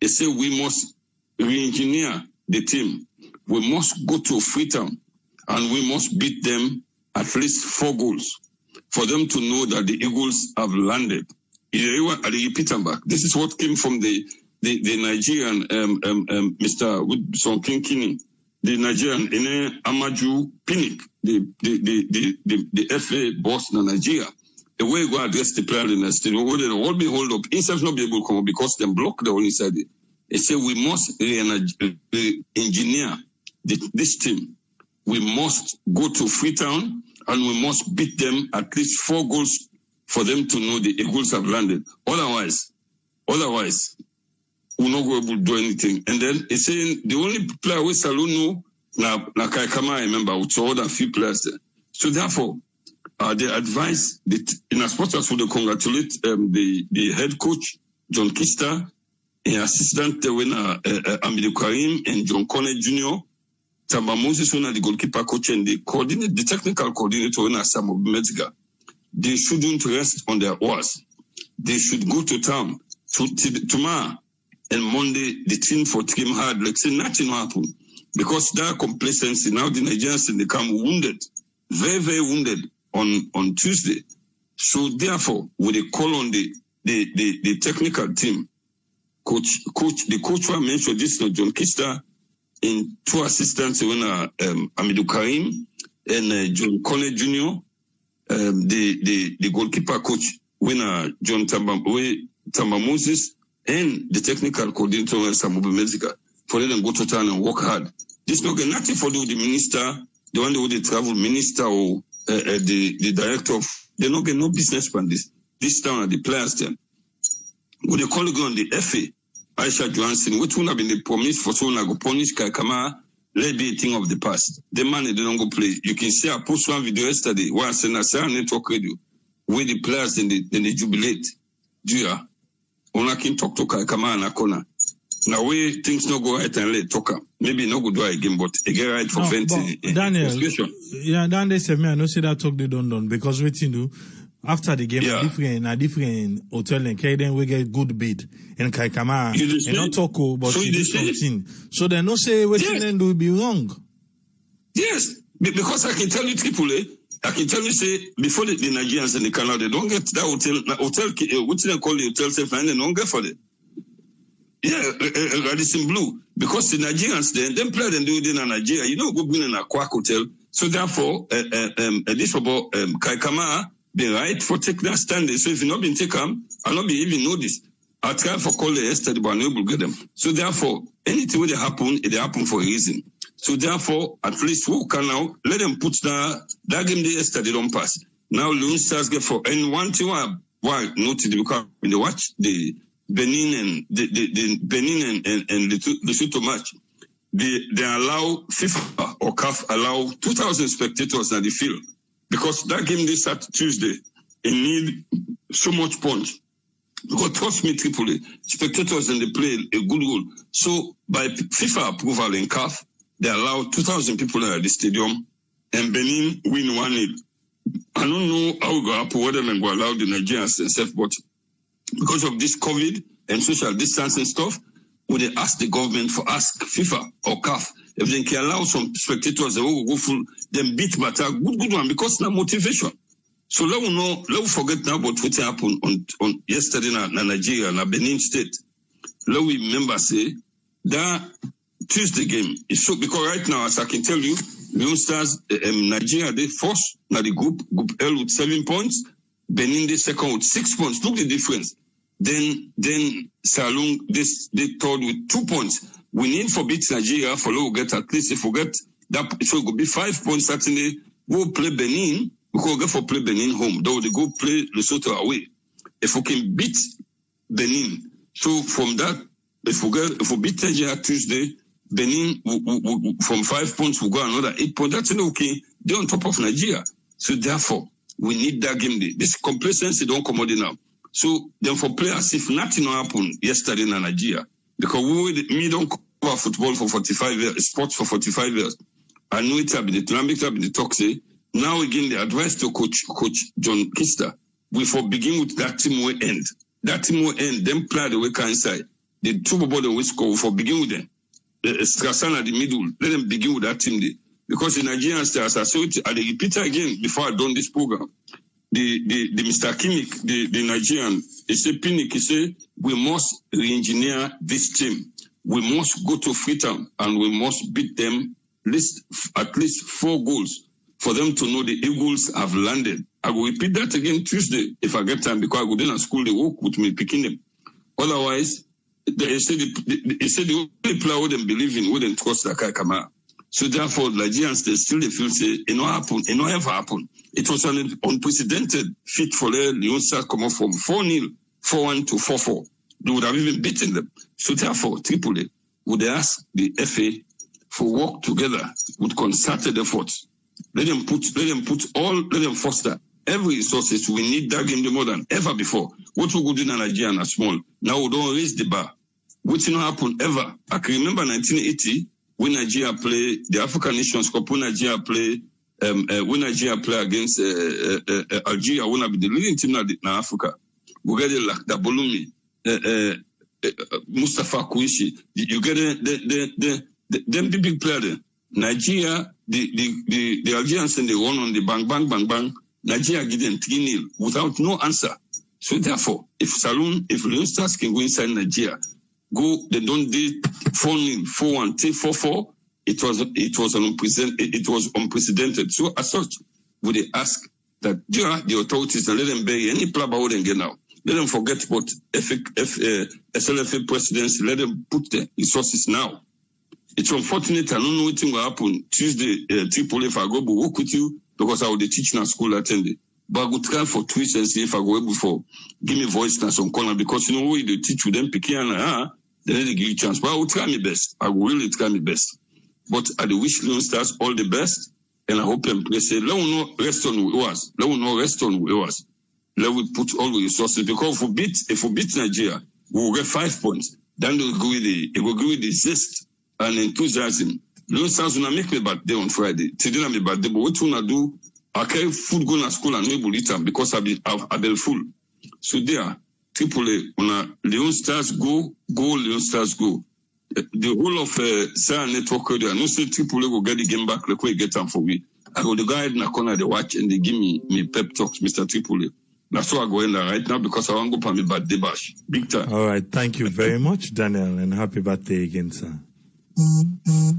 He say we must re-engineer the team. We must go to Freetown and we must beat them at least 4 goals for them to know that the Eagles have landed. This is what came from the Nigerian Mr. Wilson Kinkini, the Nigerian Amaju Pinnick, the FA boss in Nigeria. The way we go address the player in the stadium, they all be hold up. Instead not be able to come up because they block the only side. They say we must engineer this team. We must go to Freetown and we must beat them at least 4 goals for them to know the Eagles have landed. Otherwise, we're not going to do anything. And then it's saying the only player we Saloon know, na Kaikama, I remember, with other few players there. So therefore, they advise, in as much as we congratulate the head coach, John Kister, and assistant Amidu Karim and John Conner Jr., Tamba Moses, the goalkeeper coach, and the technical coordinator, Sam Metzger. They shouldn't rest on their oars. They should go to town tomorrow and Monday. The team for team hard, like say nothing happened because that complacency. Now the Nigerians they come wounded, very very wounded on Tuesday. So therefore, we they call on the technical team, the coach who I mentioned this is John Kister, and 2 assistants Amidu Karim and John Conner Jr. The goalkeeper coach winner John Tamba, Tamba Moses, and the technical coordinator, Samubu Mexica, for them to go to town and work hard. This not get nothing for the minister, the one who the travel minister or the director of, they not get no business from this town and the players then. With the colleague on the FA, Aisha Johansson, which would have been the promise for someone go punish Kaikama, let be a thing of the past. The man they don't go play. You can see I post one video yesterday where I said I network radio where the players then they jubilate. Juya, ona can talk to Kaikama and Akona. Now way things not go right and let talk. Maybe not go do it again, but again right for venting. Daniel, Daniel said me I know say that talk they don't done because waiting do. After the game, a different hotel and then we get good bid and Kaikama and not talk but so do something. So they no say what then do be wrong. Yes, because I can tell you AAA, I can tell you say before the Nigerians and the Canada they don't get that hotel which they call the hotel safe and they don't get for it. Yeah, Radisson Blue. Because the Nigerians then play and do it in Nigeria. You know, go in a quack hotel. So therefore this about Kaikama be right for take that stand. So if you not been taken, I'll not be even know this. I try for call the yesterday, but I will get them. So therefore, anything will happen, it happen for a reason. So therefore, at least who can now let them put that game the yesterday don't pass. Now Leone Stars get for and one thing why noted because when they watch the Benin and the Benin and the Lesotho match, they allow FIFA or CAF allow 2,000 spectators at the field. Because that game they start Tuesday, it need so much punch. Because trust me, Tripoli, spectators and they play a good role. So by FIFA approval in CAF, they allow 2,000 people at the stadium and Benin win 1-0. I don't know how we go happen, whether they go allow the Nigerians and stuff, but because of this COVID and social distancing stuff, would they ask the government for ask FIFA or CAF if they can allow some spectators they will go full, then beat Bata, good one, because now motivation. So let we know, let we forget now about what happened on yesterday in Nigeria, in Benin State. Let we remember say that Tuesday game is so because right now, as I can tell you, Leone Stars Nigeria they first now the group L with 7 points, Benin the second with 6 points. Look the difference. Then Salung they third with 2 points. We need for beat Nigeria for low get at least if we get that so it could be 5 points certainly. We'll play Benin, we could go for play Benin home, though they go play Lesotho away. If we can beat Benin, so from that if we beat Nigeria Tuesday, Benin from 5 points will go another 8 points. That's okay. They're on top of Nigeria. So therefore we need that game day. This complacency don't come out now. So then for players if nothing happened yesterday in Nigeria. Because me don't cover football for 45 years, sports for 45 years. I know it have been the dynamic, have been the talk say. Now again, the advice to Coach John Kister, we for begin with that team will end. That team will end, then play the way inside. The two ball we score for begin with them. Strasan at the middle, let them begin with that team there. Because the Nigerian stars, I repeat again before I done this program. The Mr. Kimmich, the Nigerian, he said, Pinnick, he said, we must re-engineer this team. We must go to Freetown and we must beat them at least 4 goals for them to know the Eagles have landed. I will repeat that again Tuesday if I get time because I go down to school, they work with me picking them. Otherwise, they say the only player who they believe in wouldn't trust Akai Kamara. So therefore, Nigerians, they still feel say, it not ever happen. It was an unprecedented feat for the Leone Stars come up from 4-0, 4-1 to 4-4. They would have even beaten them. So therefore, Tripoli would ask the FA for work together with concerted efforts. Let them foster every resources. We need that game more than ever before. What we could do in Nigeria are small. Now we don't raise the bar. Which did not happen ever. I can remember 1980 when Nigeria play the African Nations Cup, when Nigeria play against Algeria, when I be the leading team in Africa. We get the Bolumi, Mustafa Kuishi. You get them big player there. Nigeria, the Algerians and they won on the bang. Nigeria give them 3-0 without no answer. So therefore, if Leone Stars can go inside Nigeria, they don't do 4-0, 4-1, 4-4. It was unprecedented. So as such, would they ask that the authorities and let them bury any player who they get now? Let them forget about SLFA presidency. Let them put the resources now. It's unfortunate. I don't know what will happen Tuesday. Tripoli, if I go work with you because I will teach in a school attended. But I would try for tweets and see if I go able for give me voice now some corner because you know what they teach with them picking then they give you chance. But I will try my best. I will really try my best. But I wish Leone Stars all the best, and I hope them play say let us not rest on us. Let us not rest on us. Let we put all the resources because if we beat Nigeria, we will get 5 points. Then it will go with the zest and enthusiasm. Leone Stars will make me birthday on Friday. Today na my birthday, but what we do? I carry food go to school and no eat them because I've been full. So there, Tripoli, when Leone Stars go, Leone Stars go. The whole of Sarah network there, no say Tripoli will get the game back like we get them for me. I go the guy in the corner they watch and they give me pep talks, Mr. Tripoli. That's why I go in there right now because I want to go for my birthday bash. Big time. All right, thank you very much, Daniel, and happy birthday again, sir.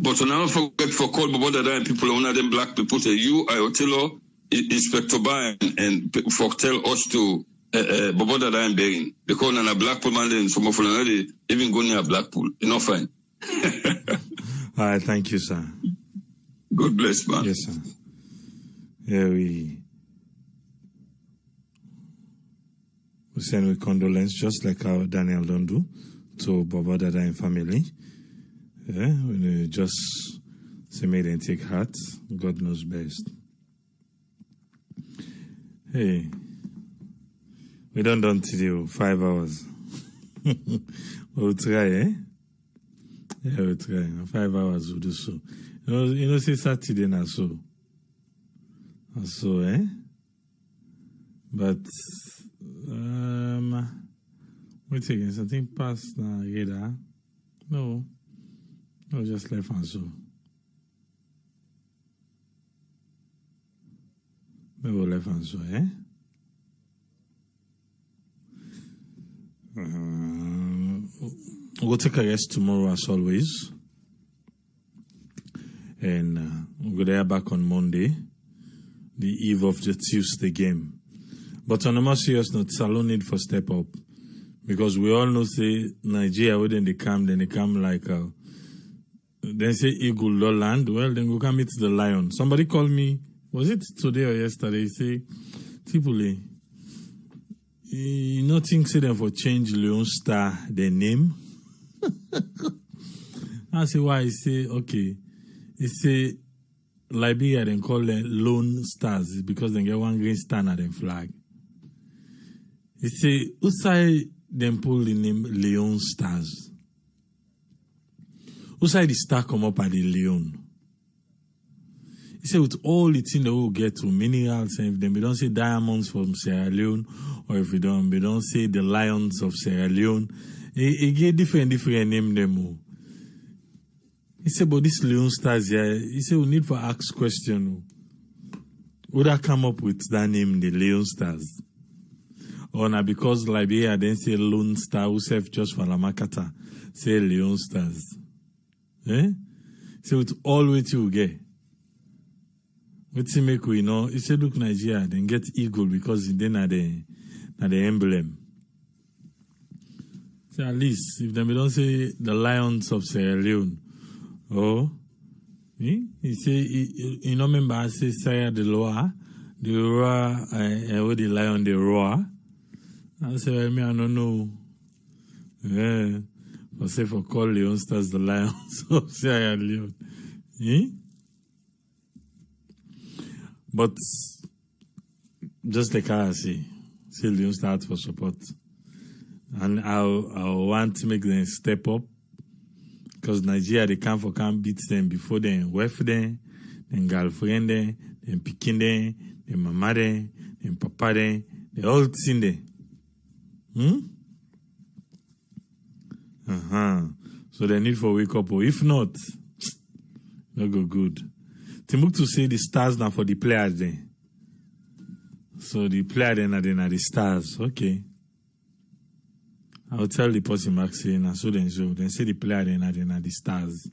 But when I don't forget for call Bobo and people, one of them black people say you, Ayotelo, Inspector Bar and for tell us to Bobo and Berin. Because on a Blackpool man and some of them even go near Blackpool. You know, fine. All right, thank you, sir. God bless, man. Yes, sir. Yeah, we send with condolence, just like how Daniel don't do, to Bobo Dada and family. Yeah, we just say may they take heart. God knows best. Hey, we don't done today, 5 hours. We'll try, eh? Yeah, we'll try. 5 hours we'll do so. You know, say Saturday now, so. So, eh? But, wait again, something past now, radar. No, just left and so. Maybe we'll left and so, eh? We'll take a rest tomorrow as always. And we'll go there back on Monday, the eve of the Tuesday game. But on a more serious note, Salon need for step up. Because we all know, say, Nigeria, when they come like, then say Eagle Lowland, well, then go come meet the lion. Somebody called me, was it today or yesterday? Say, Tripoli, you not think say them for change Leone Star their name? I say why? He say okay. He say Liberia then call them Lone Stars because they get one green star on their flag. He say who say them pull the name Leone Stars? Who say the star come up at the Leone? He said, with all the things that we'll get to minerals, and if they don't say diamonds from Sierra Leone, or if we don't say the lions of Sierra Leone, he get different name them. He said, but this Leone Stars here, he said, we need to ask question. Would I come up with that name, the Leone Stars? Or now because Liberia then say Lone Star, who serve just for Lamakata, say Leone Stars. Eh? So with all what you get. What's he make we know? He said, look, Nigeria, then get eagle because then are the emblem. So at least, if they don't say the lions of Sierra Leone, he say, you know, remember I say Sierra the roar, with the lion, the roar. I say, well, I don't know. Yeah. For say for call Leone Stars the lions of Sierra Leone. But just like I say Leone Stars for support. And I want to make them step up because Nigeria, they can't beat them before them, wife them, then girlfriend them, then picking them, then mama them, then papa them, they all seen them. So they need for wake up, or if not, no go good. Timbuktu say the stars now for the players then. So the player then are the stars. Okay. I'll tell the person Max saying so then say the player then are the stars.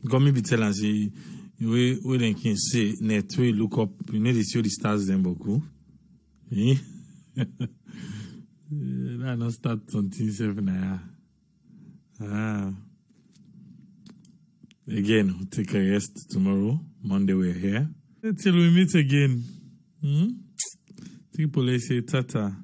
Because me be telling say we then can say net we look up, you know they see the stars then boku. That not start something 7. Again, we'll take a rest tomorrow. Monday we're here. Till we meet again. People say tata.